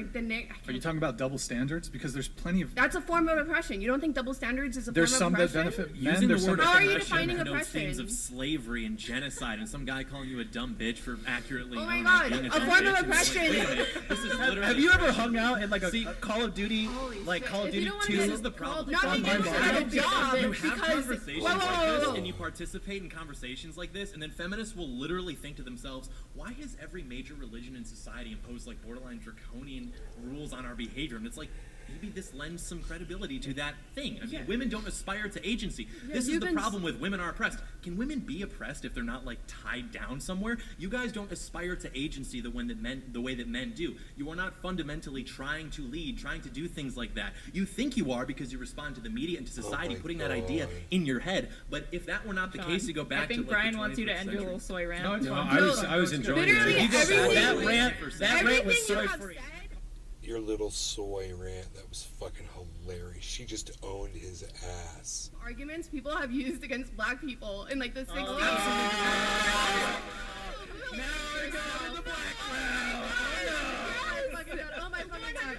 Speaker 6: you talking about double standards? Because there's plenty of.
Speaker 2: that's a form of oppression. You don't think double standards is a
Speaker 6: There's
Speaker 2: form
Speaker 6: some
Speaker 2: of
Speaker 6: that
Speaker 2: oppression?
Speaker 6: benefit men.
Speaker 10: Using the
Speaker 6: There's
Speaker 10: word
Speaker 6: some
Speaker 2: How are you
Speaker 10: oppression
Speaker 2: defining
Speaker 10: connotes themes
Speaker 2: oppression?
Speaker 10: of slavery and genocide, and some guy calling you a dumb bitch for accurately.
Speaker 2: Oh my
Speaker 10: knowing
Speaker 2: God,
Speaker 10: being
Speaker 2: a
Speaker 10: dumb
Speaker 2: form of
Speaker 10: bitch, and it's
Speaker 2: oppression.
Speaker 10: Like, wait a minute, this is literally.
Speaker 1: Have you ever hung out in like a Call of Duty, like
Speaker 9: shit.
Speaker 1: Call of
Speaker 9: If you
Speaker 1: Duty
Speaker 9: don't wanna
Speaker 1: 2?
Speaker 9: get
Speaker 10: This is the problem.
Speaker 2: Nothing
Speaker 1: my
Speaker 2: is
Speaker 1: body.
Speaker 2: at a job
Speaker 10: You have
Speaker 2: because
Speaker 10: conversations
Speaker 2: whoa,
Speaker 10: like
Speaker 2: whoa,
Speaker 10: this,
Speaker 2: whoa.
Speaker 10: and you participate in conversations like this, and then feminists will literally think to themselves, why has every major religion in society imposed like borderline draconian rules on our behavior? And it's like, maybe this lends some credibility to that thing. I mean, women don't aspire to agency. This is the problem with women are oppressed. Can women be oppressed if they're not like tied down somewhere? You guys don't aspire to agency the way that men do. You are not fundamentally trying to lead, trying to do things like that. You think you are because you respond to the media and to society
Speaker 7: my
Speaker 10: putting that idea
Speaker 7: God.
Speaker 10: in your head. But if that were not the case, you go back
Speaker 4: I think
Speaker 10: to like,
Speaker 4: Brian
Speaker 10: the
Speaker 4: wants you to
Speaker 10: 21st
Speaker 4: end your little
Speaker 10: century.
Speaker 4: soy rant.
Speaker 6: No, it's fine.
Speaker 8: I was enjoying
Speaker 2: Literally
Speaker 8: it.
Speaker 2: everything,
Speaker 1: that rant was
Speaker 2: everything you
Speaker 1: so
Speaker 2: have
Speaker 1: free.
Speaker 2: said.
Speaker 7: Your little soy rant, that was fucking hilarious. She just owned his ass.
Speaker 2: Arguments people have used against black people in like the 60s.
Speaker 9: Oh my fucking god. Oh my fucking god.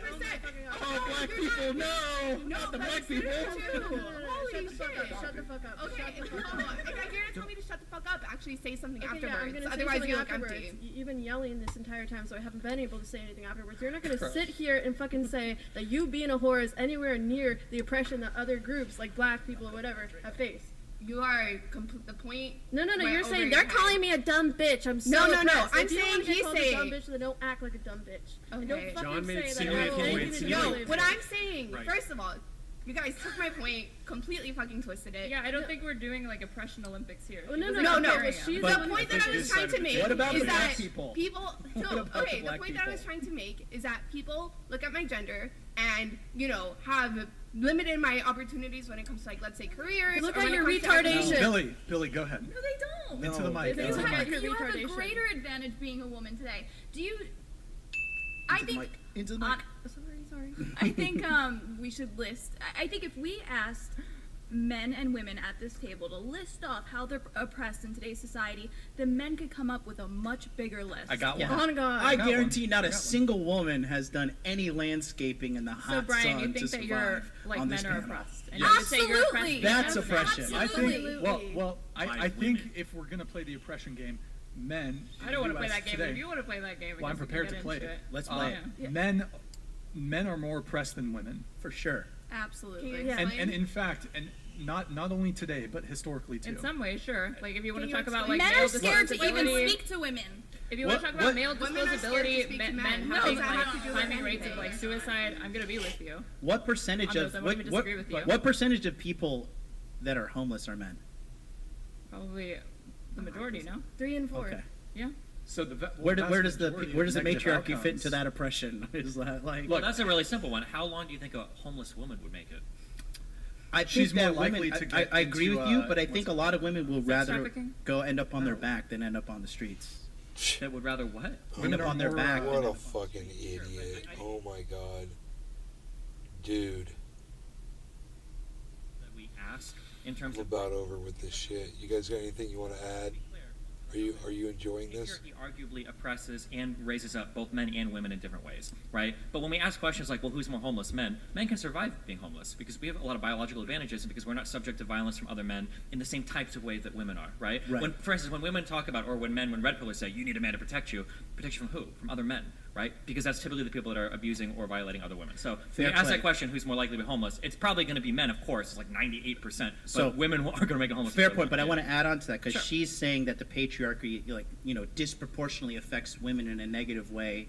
Speaker 1: Oh, black people, no! Not the black people!
Speaker 2: Holy
Speaker 9: Shut the fuck
Speaker 2: shit.
Speaker 9: up. Shut the fuck up.
Speaker 2: Okay,
Speaker 9: Shut the fuck
Speaker 2: hold
Speaker 9: up.
Speaker 2: on. If you're gonna tell me to shut the fuck up, actually say something
Speaker 9: Okay, yeah, I'm
Speaker 2: afterwards.
Speaker 9: gonna say
Speaker 2: Otherwise,
Speaker 9: something
Speaker 2: you look
Speaker 9: afterwards.
Speaker 2: empty.
Speaker 9: You've been yelling this entire time, so I haven't been able to say anything afterwards. You're not gonna sit here and fucking say that you being a whore is anywhere near the oppression that other groups, like black people or whatever, have faced.
Speaker 2: You are the point.
Speaker 9: No,
Speaker 2: went
Speaker 9: you're
Speaker 2: over
Speaker 9: saying
Speaker 2: your
Speaker 9: they're
Speaker 2: head.
Speaker 9: calling me a dumb bitch. I'm so
Speaker 2: No,
Speaker 9: oppressed.
Speaker 2: I'm
Speaker 9: If you
Speaker 2: saying
Speaker 9: wanna get
Speaker 2: he's
Speaker 9: called a dumb
Speaker 2: saying.
Speaker 9: bitch, then don't act like a dumb bitch. And
Speaker 2: Okay.
Speaker 9: don't fucking
Speaker 8: John made it
Speaker 9: say
Speaker 8: seem
Speaker 9: that I
Speaker 8: like-
Speaker 9: have
Speaker 8: wait,
Speaker 9: anything to
Speaker 8: seem
Speaker 9: do
Speaker 2: No,
Speaker 9: with
Speaker 2: what
Speaker 9: it.
Speaker 2: I'm saying,
Speaker 8: Right.
Speaker 2: first of all, you guys took my point, completely fucking twisted it.
Speaker 4: Yeah, I don't think we're doing like oppression Olympics here.
Speaker 9: Oh, no,
Speaker 2: No,
Speaker 9: no,
Speaker 2: no.
Speaker 9: but she's
Speaker 1: But-
Speaker 2: The point that I was trying to make
Speaker 1: What about
Speaker 2: is
Speaker 1: the black
Speaker 2: that
Speaker 1: people?
Speaker 2: No,
Speaker 1: What about
Speaker 2: okay.
Speaker 1: the black
Speaker 2: point that I was
Speaker 1: people?
Speaker 2: trying to make is that people look at my gender and have limited my opportunities when it comes to like, let's say, careers.
Speaker 9: Look
Speaker 2: or
Speaker 9: at
Speaker 2: when it
Speaker 9: your
Speaker 2: comes to
Speaker 9: retardation.
Speaker 2: academia.
Speaker 6: Billy, go ahead.
Speaker 11: No, they don't.
Speaker 6: Into the mic.
Speaker 9: They
Speaker 11: You
Speaker 9: don't
Speaker 6: Into the
Speaker 9: have
Speaker 6: mic.
Speaker 9: your
Speaker 11: have a
Speaker 9: retardation.
Speaker 11: greater advantage being a woman today. Do you? I
Speaker 1: Into the
Speaker 11: think.
Speaker 1: mic. Into the mic.
Speaker 11: Sorry. I think we should list. I think if we asked men and women at this table to list off how they're oppressed in today's society, then men could come up with a much bigger list.
Speaker 6: I got
Speaker 1: Yeah.
Speaker 6: one.
Speaker 9: Oh, God.
Speaker 1: I
Speaker 6: got
Speaker 1: guarantee
Speaker 6: one.
Speaker 1: not
Speaker 6: I
Speaker 1: a
Speaker 6: got one.
Speaker 1: single woman has done any landscaping in the hot
Speaker 4: So Brian, you
Speaker 1: sun
Speaker 4: think
Speaker 1: to
Speaker 4: that you're
Speaker 1: survive
Speaker 4: like
Speaker 1: on
Speaker 4: men
Speaker 1: this
Speaker 4: are
Speaker 1: panel.
Speaker 4: oppressed, and you would say you're oppressed.
Speaker 11: Absolutely.
Speaker 1: That's oppression.
Speaker 6: I
Speaker 11: Absolutely.
Speaker 6: think. Well, I
Speaker 10: By
Speaker 6: think
Speaker 10: women.
Speaker 6: if we're gonna play the oppression game, men.
Speaker 4: I don't want to
Speaker 6: want
Speaker 4: play that game. If you want to play that game, I
Speaker 6: Well, I'm
Speaker 4: guess we can
Speaker 6: prepared
Speaker 4: get
Speaker 6: to play
Speaker 4: into
Speaker 6: it.
Speaker 1: Let's play it.
Speaker 4: Yeah.
Speaker 6: Men are more oppressed than women,
Speaker 1: For sure.
Speaker 11: Absolutely.
Speaker 2: Yeah.
Speaker 6: and in fact, and not only today, but historically too.
Speaker 4: In some ways, sure. Like if you want
Speaker 2: Can
Speaker 4: to
Speaker 2: you
Speaker 4: talk about
Speaker 2: explain?
Speaker 4: like
Speaker 11: Men
Speaker 4: male
Speaker 11: are scared to even
Speaker 4: disposability-
Speaker 11: speak to women.
Speaker 4: If you want to talk about male
Speaker 2: Women are scared to
Speaker 4: disposability,
Speaker 2: speak to
Speaker 4: men
Speaker 2: men.
Speaker 11: No,
Speaker 4: having
Speaker 11: does that
Speaker 4: like
Speaker 11: have to do with
Speaker 4: climbing rates of
Speaker 2: anything?
Speaker 4: like suicide, I'm gonna be with you.
Speaker 1: What percentage
Speaker 4: On
Speaker 1: of
Speaker 4: those, I won't even disagree with you.
Speaker 1: what percentage of people that are homeless are men?
Speaker 4: Probably the majority, no?
Speaker 9: 3 and 4.
Speaker 1: Okay.
Speaker 4: Yeah.
Speaker 6: So the
Speaker 1: Where
Speaker 6: vast
Speaker 1: does the
Speaker 6: majority
Speaker 1: where
Speaker 6: of
Speaker 1: does the
Speaker 6: negative
Speaker 1: matriarchy fit
Speaker 6: outcomes-
Speaker 1: into that oppression? Is that like?
Speaker 5: Well, that's a really simple one. How long do you think a homeless woman would make it?
Speaker 1: I think
Speaker 6: She's more
Speaker 1: that
Speaker 6: likely
Speaker 1: women,
Speaker 6: to get
Speaker 1: I agree
Speaker 6: into,
Speaker 1: with you, but I
Speaker 6: what's
Speaker 1: think a
Speaker 6: it
Speaker 1: lot of women will rather
Speaker 4: trafficking?
Speaker 1: go end up on their back than end up on the streets.
Speaker 5: That would rather what?
Speaker 1: End up on their back.
Speaker 7: What a fucking idiot. Oh my god. Dude.
Speaker 5: That we ask in terms
Speaker 7: I'm
Speaker 5: of
Speaker 7: about over with this shit. You guys got anything you want to add? Are you enjoying this?
Speaker 5: Patriarchy arguably oppresses and raises up both men and women in different ways, right? But when we ask questions like, well, who's more homeless? Men can survive being homeless because we have a lot of biological advantages and because we're not subject to violence from other men in the same types of ways that women are, right?
Speaker 1: Right.
Speaker 5: For instance, when women talk about, or when red pillars say, you need a man to protect you from who? From other men, right? Because that's typically the people that are abusing or violating other women. So
Speaker 1: Fair
Speaker 5: when you ask
Speaker 1: play.
Speaker 5: that question, who's more likely to be homeless? It's probably going to be men, of course. It's like 98%.
Speaker 1: So-
Speaker 5: But women are going to make it homeless.
Speaker 1: Fair
Speaker 5: before
Speaker 1: point, but I
Speaker 5: men.
Speaker 1: want to add on to that because
Speaker 5: Sure.
Speaker 1: she's saying that the patriarchy, disproportionately affects women in a negative way,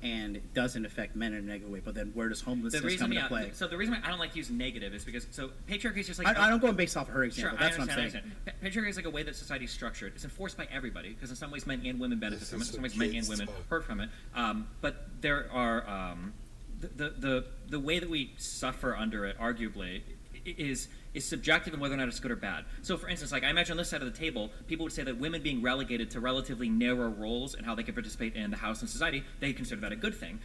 Speaker 1: and it doesn't affect men in a negative way. But then where does homelessness come into play?
Speaker 5: So the reason why I don't like to use negative is because patriarchy is just like
Speaker 1: I don't go based off of her
Speaker 5: Sure,
Speaker 1: example.
Speaker 5: I
Speaker 1: That's what I'm
Speaker 5: understand.
Speaker 1: saying.
Speaker 5: Patriarchy is like a way that society is structured. It's enforced by everybody because in some ways men and women benefit from it. In some ways men and women hurt from it. But there are the way that we suffer under it, arguably, is subjective in whether or not it's good or bad. So, for instance, like I imagine on this side of the table, people would say that women being relegated to relatively narrow roles and how they can participate in the house and society, they consider that a good thing.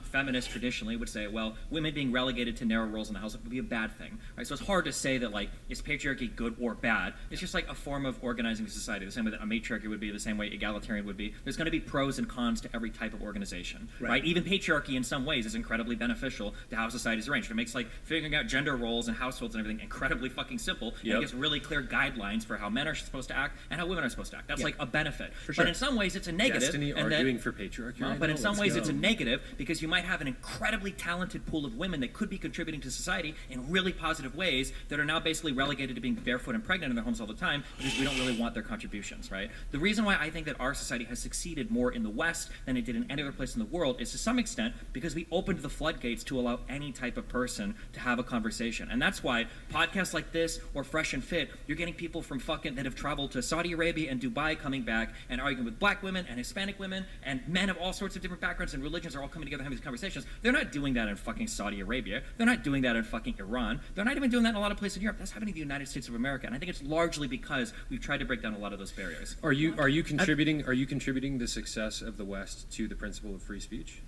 Speaker 5: Feminists traditionally would say, well, women being relegated to narrow roles in the house would be a bad thing. Right? So it's hard to say that, like, is patriarchy good or bad? It's just like a form of organizing society, the same way that a matriarchy would be, the same way egalitarian would be. There's going to be pros and cons to every type of organization. Right? Even patriarchy in some ways is incredibly beneficial to how society is arranged. It makes like figuring out gender roles and households and everything incredibly fucking simple. And it gives really clear guidelines for how men are supposed to act and how women are supposed to act. That's like a benefit. But in some ways it's a negative.
Speaker 8: Destiny
Speaker 5: and
Speaker 8: arguing for patriarchy.
Speaker 5: Well,
Speaker 8: right
Speaker 5: but
Speaker 8: now?
Speaker 5: in some
Speaker 8: Let's
Speaker 5: ways
Speaker 8: go.
Speaker 5: it's a negative because you might have an incredibly talented pool of women that could be contributing to society in really positive ways that are now basically relegated to being barefoot and pregnant in their homes all the time because we don't really want their contributions, right? The reason why I think that our society has succeeded more in the West than it did in any other place in the world is to some extent because we opened the floodgates to allow any type of person to have a conversation. And that's why podcasts like this or Fresh and Fit, you're getting people from fucking that have traveled to Saudi Arabia and Dubai coming back and arguing with black women and Hispanic women and men of all sorts of different backgrounds and religions are all coming together having these conversations. They're not doing that in fucking Saudi Arabia. They're not doing that in fucking Iran. They're not even doing that in a lot of places in Europe. That's happening in the United States of America. And I think it's largely because we've tried to break down a lot of those barriers.
Speaker 8: Are you contributing the success of the West to the principle of free speech?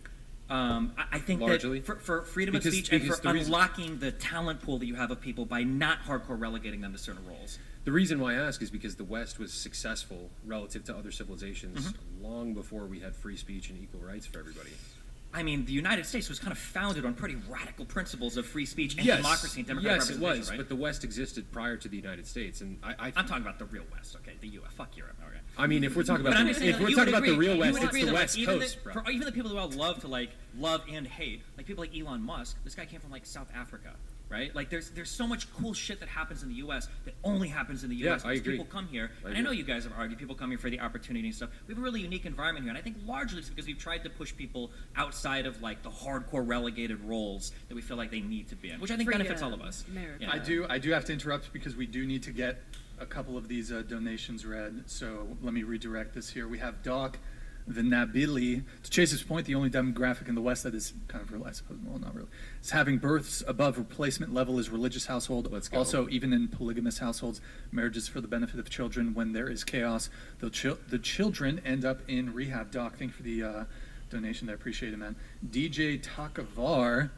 Speaker 5: I think
Speaker 8: Largely?
Speaker 5: that for freedom of
Speaker 8: Because-
Speaker 5: speech and
Speaker 8: because
Speaker 5: for
Speaker 8: the reason-
Speaker 5: unlocking the talent pool that you have of people by not hardcore relegating them to certain roles.
Speaker 8: The reason why I ask is because the West was successful relative to other civilizations long before we had free speech and equal rights for everybody.
Speaker 5: I mean, the United States was kind of founded on pretty radical principles of free speech and
Speaker 8: Yes,
Speaker 5: democracy and democratic
Speaker 8: yes, it
Speaker 5: representation,
Speaker 8: was,
Speaker 5: right?
Speaker 8: but the West existed prior to the United States, and
Speaker 5: I'm talking about the real West, okay? The U.S. Fuck Europe, okay?
Speaker 8: I mean, if we're talking about
Speaker 5: But I'm just saying,
Speaker 8: if we're
Speaker 5: you
Speaker 8: talking
Speaker 5: would
Speaker 8: about the
Speaker 5: agree-
Speaker 8: real
Speaker 5: you
Speaker 8: West,
Speaker 5: would
Speaker 8: it's
Speaker 5: agree
Speaker 8: the
Speaker 5: that, like,
Speaker 8: West
Speaker 5: even
Speaker 8: Coast,
Speaker 5: the,
Speaker 8: bro.
Speaker 5: for even the people who all love to like love and hate, like people like Elon Musk, this guy came from like South Africa, right? Like there's so much cool shit that happens in the U.S. that only happens in the U.S.
Speaker 8: Yeah, I
Speaker 5: because
Speaker 8: agree.
Speaker 5: people come here,
Speaker 8: I
Speaker 5: and I
Speaker 8: agree.
Speaker 5: know you guys have argued people come here for the opportunity and stuff. We have a really unique environment here, and I think largely it's because we've tried to push people outside of like the hardcore relegated roles that we feel like they need to be in, which I think benefits all of us. Yeah.
Speaker 6: I do have to interrupt because we do need to get a couple of these donations read. So let me redirect this here. We have Doc Vinabili. To Chase's point, the only demographic in the West that is kind of real, I suppose, well, not really, is having births above replacement level is religious household.
Speaker 8: Let's go.
Speaker 6: Also, even in polygamous households, marriages for the benefit of children. When there is chaos, the children end up in rehab. Doc, thank you for the donation. I appreciate it, man. DJ Takavar.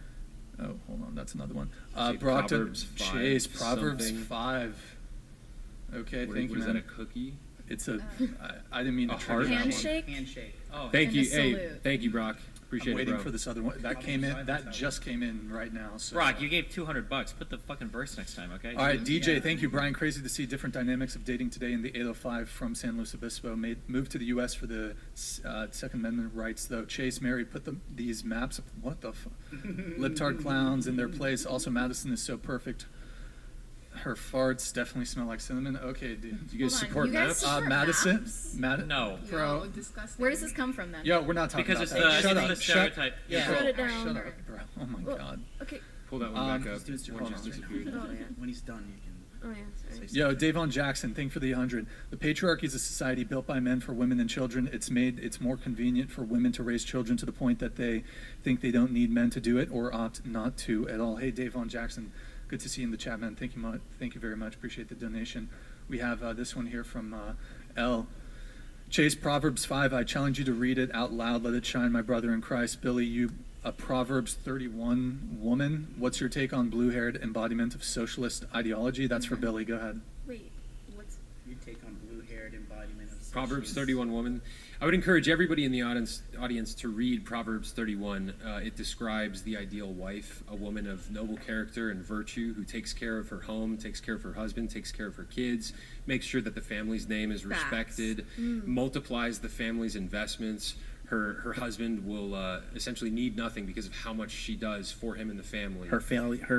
Speaker 6: Oh, hold on, that's another one.
Speaker 8: Say
Speaker 6: Brought to
Speaker 8: Proverbs 5
Speaker 6: Chase, Proverbs
Speaker 8: something.
Speaker 6: 5. Okay,
Speaker 8: What-
Speaker 6: thank you,
Speaker 8: what is
Speaker 6: man.
Speaker 8: that, a cookie?
Speaker 6: It's a. I didn't mean to
Speaker 8: A
Speaker 6: trigger
Speaker 8: heart?
Speaker 6: that one.
Speaker 3: Handshake?
Speaker 1: Handshake.
Speaker 5: Oh,
Speaker 8: Thank
Speaker 3: And
Speaker 8: you.
Speaker 3: a
Speaker 8: Hey,
Speaker 3: salute.
Speaker 8: thank you, Brock. Appreciate
Speaker 6: I'm
Speaker 8: it,
Speaker 6: waiting
Speaker 8: bro.
Speaker 6: for this other one. That came in. That just came in right now. So.
Speaker 5: Brock, you gave $200. Put the fucking verse next time, okay?
Speaker 6: All right, DJ, thank you, Brian. Crazy to see different dynamics of dating today in the 805 from San Luis Obispo. Moved to the U.S. for the Second Amendment rights, though. Chase, Mary, put these maps. What the libtard clowns in their place. Also, Madison is so perfect. Her farts definitely smell like cinnamon. Okay, dude.
Speaker 8: You guys
Speaker 3: Hold on,
Speaker 8: support
Speaker 3: you guys
Speaker 8: maps?
Speaker 3: support
Speaker 6: Madison?
Speaker 3: maps?
Speaker 5: No.
Speaker 6: Bro.
Speaker 2: Disgusting.
Speaker 3: Where does this come from then?
Speaker 6: Yo, we're not talking
Speaker 5: Because
Speaker 6: about
Speaker 5: it's
Speaker 6: that.
Speaker 5: the,
Speaker 6: Shut
Speaker 5: it's
Speaker 6: up.
Speaker 5: the stereotype.
Speaker 1: Yeah.
Speaker 9: Shut it down.
Speaker 6: Shut up, bro. Oh my
Speaker 9: Well,
Speaker 6: god.
Speaker 9: Okay.
Speaker 8: Pull that one back up.
Speaker 1: Just do it-
Speaker 8: One
Speaker 1: hold
Speaker 8: just
Speaker 1: on.
Speaker 8: disappeared.
Speaker 9: Oh, yeah.
Speaker 1: When he's done, you can.
Speaker 9: Oh, yeah. Sorry.
Speaker 6: Yo, Davon Jackson, thank for the 100. The patriarchy is a society built by men for women and children. It's more convenient for women to raise children to the point that they think they don't need men to do it or opt not to at all. Hey, Davon Jackson, good to see you in the chat, man. Thank you very much. Appreciate the donation. We have this one here from L. Chase, Proverbs 5. I challenge you to read it out loud. Let it shine, my brother in Christ. Billy, you a Proverbs 31 woman. What's your take on blue-haired embodiment of socialist ideology? That's for Billy. Go ahead.
Speaker 9: Wait, what's.
Speaker 1: You take on blue-haired embodiment of
Speaker 8: Proverbs
Speaker 1: socialist-
Speaker 8: 31 woman. I would encourage everybody in the audience to read Proverbs 31. It describes the ideal wife, a woman of noble character and virtue who takes care of her home, takes care of her husband, takes care of her kids, makes sure that the family's name is
Speaker 9: Facts.
Speaker 8: respected, multiplies the family's investments. her husband will essentially need nothing because of how much she does for him and the family.
Speaker 1: Her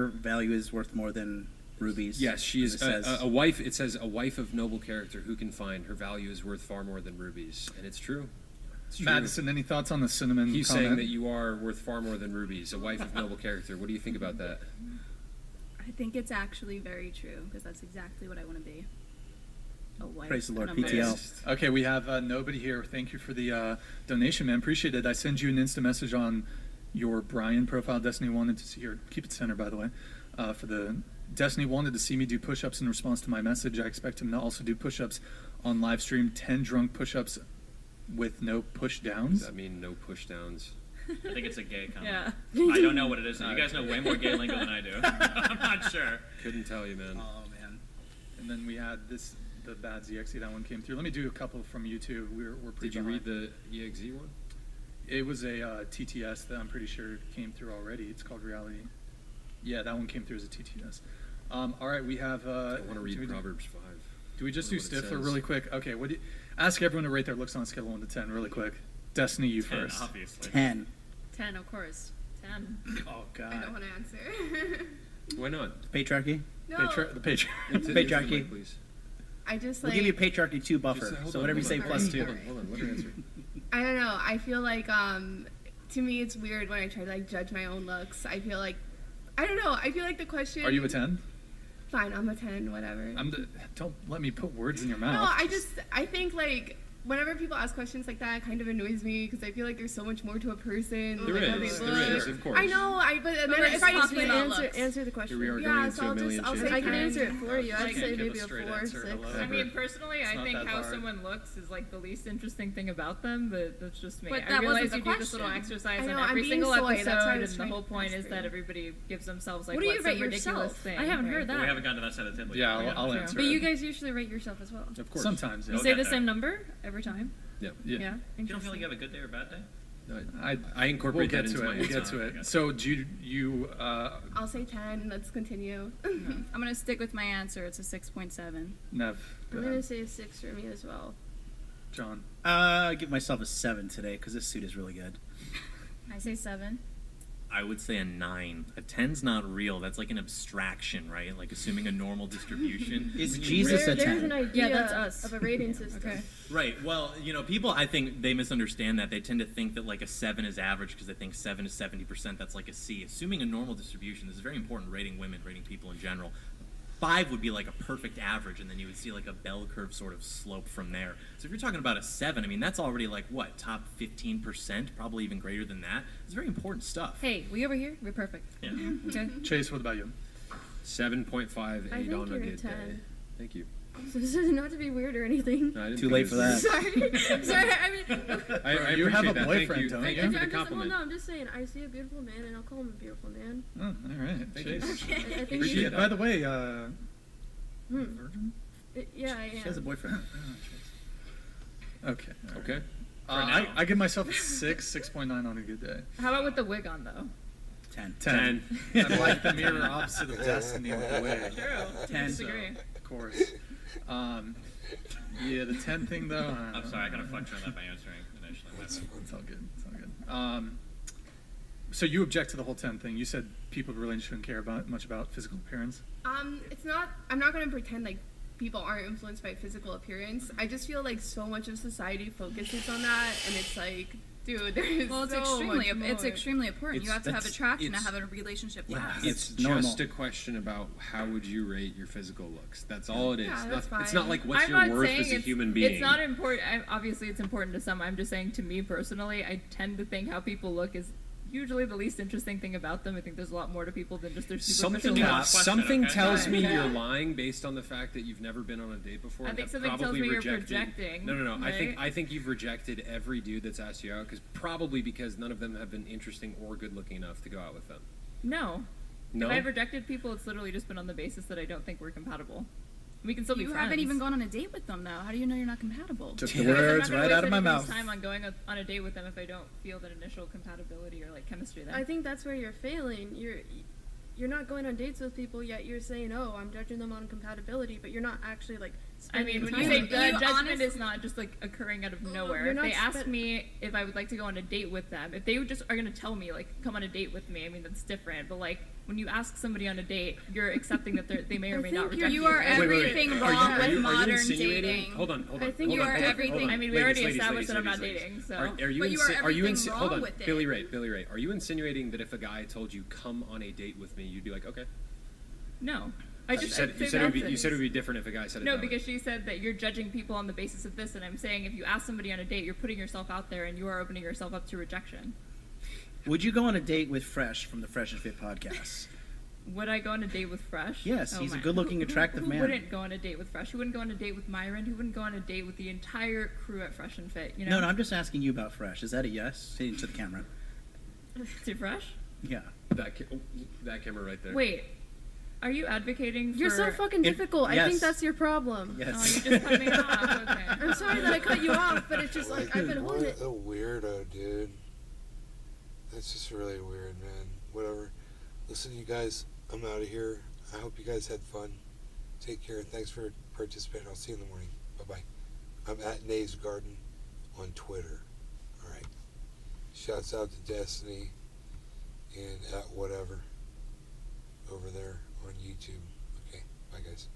Speaker 1: value is worth more than rubies.
Speaker 8: Yes, she
Speaker 1: as
Speaker 8: is
Speaker 1: it says.
Speaker 8: a wife. It says a wife of noble character who can find her value is worth far more than rubies, and it's true. It's true.
Speaker 6: Madison, any thoughts on the cinnamon
Speaker 8: He's
Speaker 6: comment?
Speaker 8: saying that you are worth far more than rubies, a wife of noble character. What do you think about that?
Speaker 11: I think it's actually very true because that's exactly what I want to be. A wife.
Speaker 1: Praise the Lord,
Speaker 11: and a mother.
Speaker 1: PTL.
Speaker 6: Okay, we have nobody here. Thank you for the donation, man. Appreciate it. I send you an Insta message on your Brian profile. Destiny wanted to see your keep it center, by the way. For the Destiny wanted to see me do push-ups in response to my message. I expect him to also do push-ups on live stream. 10 drunk push-ups with no push downs.
Speaker 8: Does that mean no push downs?
Speaker 5: I think it's a gay comment.
Speaker 11: Yeah.
Speaker 5: I don't know what it is. You guys know way more gay lingo than I do. I'm not sure.
Speaker 8: Couldn't tell you, man.
Speaker 6: Oh man. And then we had the bad ZXE, that one came through. Let me do a couple from you too. We're pretty
Speaker 8: Did you
Speaker 6: behind.
Speaker 8: read the EXE one?
Speaker 6: It was a TTS that I'm pretty sure came through already. It's called Reality. Yeah, that one came through as a TTS. All right, we have.
Speaker 8: I want to read Proverbs 5.
Speaker 6: Do we just do
Speaker 8: Wonder what it
Speaker 6: Stifler
Speaker 8: says.
Speaker 6: really quick? Okay, ask everyone to rate their looks on a scale of 1 to 10 really quick. Destiny, you
Speaker 5: 10,
Speaker 6: first.
Speaker 5: obviously.
Speaker 1: 10.
Speaker 4: 10, of course. 10.
Speaker 1: Oh
Speaker 2: I don't
Speaker 1: God.
Speaker 2: want to answer.
Speaker 8: Why not?
Speaker 1: Patriarchy.
Speaker 2: No,
Speaker 6: The patriarchy.
Speaker 1: Patriarchy.
Speaker 8: Please.
Speaker 2: I just
Speaker 1: We'll
Speaker 2: like.
Speaker 1: give you a patriarchy 2 buffer.
Speaker 8: Just, hold
Speaker 1: So
Speaker 8: on,
Speaker 1: whatever you
Speaker 8: hold
Speaker 1: say
Speaker 8: on,
Speaker 1: plus
Speaker 2: hold
Speaker 1: 2.
Speaker 8: Hold on, let her answer.
Speaker 2: I don't know. I feel like to me it's weird when I try to like judge my own looks. I feel like I don't know. I feel like the question.
Speaker 6: Are you a 10?
Speaker 2: Fine, I'm a 10. Whatever.
Speaker 6: Don't let me put words in your
Speaker 2: No,
Speaker 6: mouth.
Speaker 2: I think like whenever people ask questions like that, it kind of annoys me because I feel like there's so much more to a person.
Speaker 8: There
Speaker 2: like, how
Speaker 8: is,
Speaker 2: they
Speaker 8: there
Speaker 2: look.
Speaker 8: is, of course.
Speaker 2: I know. But then
Speaker 11: we're
Speaker 2: if
Speaker 11: just
Speaker 2: I
Speaker 11: talking
Speaker 2: just
Speaker 11: about
Speaker 9: answer,
Speaker 11: looks.
Speaker 9: answer the question.
Speaker 8: Here we are
Speaker 2: Yeah,
Speaker 8: going into
Speaker 2: so
Speaker 8: a
Speaker 2: I'll
Speaker 8: million
Speaker 2: just- I'll
Speaker 8: shades.
Speaker 2: say
Speaker 9: I can
Speaker 2: 10.
Speaker 9: answer it for you. I'd
Speaker 6: Like,
Speaker 9: say
Speaker 6: give a
Speaker 9: maybe a
Speaker 6: straight
Speaker 9: 4,
Speaker 6: answer.
Speaker 9: 6.
Speaker 6: Hello.
Speaker 4: I mean, personally,
Speaker 6: It's
Speaker 4: I
Speaker 6: not
Speaker 4: think
Speaker 6: that
Speaker 4: how
Speaker 6: hard.
Speaker 4: someone looks is like the least interesting thing about them, but that's just me.
Speaker 11: But
Speaker 4: I
Speaker 11: that wasn't
Speaker 4: realize
Speaker 11: the
Speaker 4: you do this little
Speaker 11: question.
Speaker 4: exercise
Speaker 2: I know,
Speaker 4: on
Speaker 2: I'm
Speaker 4: every
Speaker 2: being
Speaker 4: single
Speaker 2: soy,
Speaker 4: episode,
Speaker 2: that's why I
Speaker 4: and
Speaker 2: was
Speaker 4: the
Speaker 2: trying
Speaker 4: whole
Speaker 2: to
Speaker 4: point is
Speaker 2: ask
Speaker 4: that
Speaker 2: her.
Speaker 4: everybody gives themselves like
Speaker 11: What do you
Speaker 4: what's
Speaker 11: rate
Speaker 4: some ridiculous
Speaker 11: yourself?
Speaker 4: thing.
Speaker 11: I haven't
Speaker 4: right?
Speaker 11: heard that.
Speaker 5: We haven't gotten to that side of the table
Speaker 6: Yeah,
Speaker 5: yet.
Speaker 6: I'll
Speaker 4: True.
Speaker 6: answer
Speaker 11: But
Speaker 6: it.
Speaker 11: you guys usually rate yourself as well.
Speaker 8: Of course.
Speaker 6: Sometimes,
Speaker 11: You
Speaker 6: yeah.
Speaker 11: say
Speaker 5: Okay.
Speaker 11: the same number every time.
Speaker 8: Yeah.
Speaker 6: Yeah.
Speaker 5: You don't feel like you have a good day or a bad day?
Speaker 8: I
Speaker 6: We'll
Speaker 8: incorporate
Speaker 6: get
Speaker 8: that into
Speaker 6: to
Speaker 8: my
Speaker 6: it. We'll get
Speaker 8: answer.
Speaker 6: to
Speaker 5: Okay.
Speaker 6: it. So, do you
Speaker 2: I'll say 10. Let's continue.
Speaker 11: I'm gonna stick with my answer. It's a 6.7.
Speaker 6: Nev, go
Speaker 9: I'm
Speaker 6: ahead.
Speaker 9: gonna say a 6 for me as well.
Speaker 6: John.
Speaker 1: I give myself a 7 today because this suit is really good.
Speaker 3: I say 7.
Speaker 10: I would say a 9. A 10's not real. That's like an abstraction, right? Like assuming a normal distribution.
Speaker 1: Is Jesus a
Speaker 9: There's an
Speaker 1: 10?
Speaker 9: idea
Speaker 11: that's us.
Speaker 9: of a rating system.
Speaker 11: Okay.
Speaker 10: Right. Well, people, I think they misunderstand that. They tend to think that like a 7 is average because they think 7 is 70%. That's like a C. Assuming a normal distribution, this is very important rating women, rating people in general. 5 would be like a perfect average, and then you would see like a bell curve sort of slope from there. So if you're talking about a 7, I mean, that's already like what, top 15%, probably even greater than that. It's very important stuff.
Speaker 11: Hey, we over here? We're perfect.
Speaker 10: Yeah.
Speaker 11: Okay.
Speaker 6: Chase, what about you?
Speaker 8: 7.58
Speaker 9: I think
Speaker 8: on a
Speaker 9: you're a
Speaker 8: good
Speaker 9: 10.
Speaker 8: day. Thank you.
Speaker 9: So this is not to be weird or anything.
Speaker 8: No, I didn't
Speaker 1: Too
Speaker 8: think
Speaker 1: late
Speaker 8: it
Speaker 1: for
Speaker 8: was-
Speaker 1: that.
Speaker 9: Sorry. Sorry. I mean,
Speaker 8: I
Speaker 6: You have
Speaker 8: appreciate
Speaker 6: a
Speaker 8: that.
Speaker 6: boyfriend,
Speaker 8: Thank you.
Speaker 6: don't
Speaker 8: Thank
Speaker 6: you?
Speaker 8: you for the
Speaker 9: I'm just, well,
Speaker 8: compliment.
Speaker 9: no, I'm just saying. I see a beautiful man, and I'll call him a beautiful man.
Speaker 6: Oh, all right.
Speaker 8: Thank you.
Speaker 6: Chase.
Speaker 9: I think
Speaker 8: Appreciate
Speaker 9: you,
Speaker 8: that.
Speaker 6: By the way,
Speaker 9: Hmm. Yeah, I am.
Speaker 1: She has a boyfriend.
Speaker 6: okay.
Speaker 8: Okay.
Speaker 6: I give myself a 6.9 on a good day.
Speaker 4: How about with the wig on though?
Speaker 1: 10.
Speaker 6: 10. I'm like the mirror opposite of Destiny with the wig.
Speaker 4: True.
Speaker 1: 10.
Speaker 4: Disagree.
Speaker 6: Of course. Yeah, the 10 thing though.
Speaker 5: I'm sorry, I kind of fucked on that by answering initially.
Speaker 6: It's all good. It's all good. So you object to the whole 10 thing. You said people really shouldn't care much about physical appearance.
Speaker 2: It's not. I'm not gonna pretend like people aren't influenced by physical appearance. I just feel like so much of society focuses on that, and it's like, dude, there's
Speaker 11: Well, it's
Speaker 2: so
Speaker 11: extremely
Speaker 2: much
Speaker 11: it's
Speaker 2: more.
Speaker 11: extremely important. You have to have
Speaker 8: That's-
Speaker 11: attraction to
Speaker 8: it's-
Speaker 11: have a relationship
Speaker 1: Yeah.
Speaker 11: last.
Speaker 8: It's
Speaker 1: It's normal.
Speaker 8: just a question about how would you rate your physical looks. That's all it is.
Speaker 2: Yeah, that's
Speaker 8: It's not
Speaker 2: fine.
Speaker 8: like what's
Speaker 4: I'm
Speaker 8: your
Speaker 4: not
Speaker 8: worth
Speaker 4: saying
Speaker 8: as a
Speaker 4: it's,
Speaker 8: human being.
Speaker 4: It's not important. Obviously, it's important to some. I'm just saying, to me personally, I tend to think how people look is usually the least interesting thing about them. I think there's a lot more to people than just their superficial
Speaker 8: Something,
Speaker 4: looks.
Speaker 5: question,
Speaker 8: something
Speaker 5: okay?
Speaker 8: tells me
Speaker 4: Yeah.
Speaker 8: you're lying based on the fact that you've never been on a date before.
Speaker 4: I
Speaker 8: and
Speaker 4: think
Speaker 8: have
Speaker 4: something tells
Speaker 8: probably
Speaker 4: me you're
Speaker 8: rejected-
Speaker 4: projecting,
Speaker 8: No.
Speaker 4: right?
Speaker 8: I think you've rejected every dude that's asked you out probably because none of them have been interesting or good looking enough to go out with them.
Speaker 4: No.
Speaker 8: No.
Speaker 4: If I've rejected people, it's literally just been on the basis that I don't think we're compatible. We can still be
Speaker 11: You
Speaker 4: friends.
Speaker 11: haven't even gone on a date with them, though. How do you know you're not compatible?
Speaker 1: Took
Speaker 4: Because
Speaker 1: the
Speaker 4: I'm not
Speaker 1: words
Speaker 4: gonna
Speaker 1: right
Speaker 4: waste
Speaker 1: out of my
Speaker 4: anybody's
Speaker 1: mouth.
Speaker 4: time on going on a date with them if I don't feel that initial compatibility or like chemistry there.
Speaker 9: I think that's where you're failing. You're not going on dates with people yet. You're saying, "Oh, I'm judging them on compatibility," but you're not actually like
Speaker 4: I mean, when you
Speaker 11: time
Speaker 4: say
Speaker 11: with
Speaker 4: the
Speaker 11: them.
Speaker 4: judgment is not just like occurring out of nowhere.
Speaker 9: you're
Speaker 4: If
Speaker 9: not
Speaker 4: they ask
Speaker 9: spend-
Speaker 4: me if I would like to go on a date with them, if they would just are gonna tell me like come on a date with me, I mean that's different. But like when you ask somebody on a date, you're accepting that they may or
Speaker 9: I
Speaker 4: may not
Speaker 9: think
Speaker 4: reject
Speaker 11: You are
Speaker 4: right?
Speaker 11: everything wrong with modern
Speaker 8: insinuating?
Speaker 11: dating.
Speaker 8: Hold on.
Speaker 9: I think
Speaker 8: hold
Speaker 9: you
Speaker 8: on,
Speaker 9: are
Speaker 8: hold on,
Speaker 11: everything-
Speaker 8: hold on.
Speaker 4: I mean, we
Speaker 8: Ladies,
Speaker 4: already
Speaker 8: ladies,
Speaker 4: established that I'm
Speaker 8: ladies,
Speaker 4: not
Speaker 8: ladies.
Speaker 4: dating, so.
Speaker 8: Are you
Speaker 11: But you are everything wrong
Speaker 8: hold on,
Speaker 11: with it.
Speaker 8: Billy Ray. Are you insinuating that if a guy told you come on a date with me, you'd be like, okay?
Speaker 4: No. I
Speaker 8: You
Speaker 4: just
Speaker 8: said,
Speaker 4: I'd
Speaker 8: you
Speaker 4: say
Speaker 8: said it would be
Speaker 4: that's
Speaker 8: you said it would be different if a guy said it.
Speaker 4: No,
Speaker 8: that way.
Speaker 4: because she said that you're judging people on the basis of this, and I'm saying if you ask somebody on a date, you're putting yourself out there and you are opening yourself up to rejection.
Speaker 1: Would you go on a date with Fresh from the Fresh and Fit podcast?
Speaker 4: Would I go on a date with Fresh?
Speaker 1: Yes,
Speaker 4: Oh
Speaker 1: he's a
Speaker 4: my-
Speaker 1: attractive,
Speaker 4: who
Speaker 1: man.
Speaker 4: wouldn't go on a date with Fresh? Who wouldn't go on a date with Myron? Who wouldn't go on a date with the entire crew at Fresh and Fit? You know?
Speaker 1: No, I'm just asking you about Fresh. Is that a yes? Say it to the camera.
Speaker 4: To Fresh?
Speaker 1: Yeah.
Speaker 8: That camera right there.
Speaker 4: Wait, are you advocating for?
Speaker 9: You're so fucking difficult. I
Speaker 1: yes.
Speaker 9: think that's your problem.
Speaker 1: Yes.
Speaker 4: Oh, you just cut me off. Okay.
Speaker 9: I'm sorry that I cut you off, but it's just like I've been holding
Speaker 7: What
Speaker 9: it.
Speaker 7: a weirdo, dude. That's just really weird, man. Whatever. Listen, you guys, I'm out of here. I hope you guys had fun. Take care. Thanks for participating. I'll see you in the morning. Bye-bye. I'm at Nays Garden on Twitter. All right. Shouts out to Destiny and at whatever over there on YouTube. Okay. Bye, guys.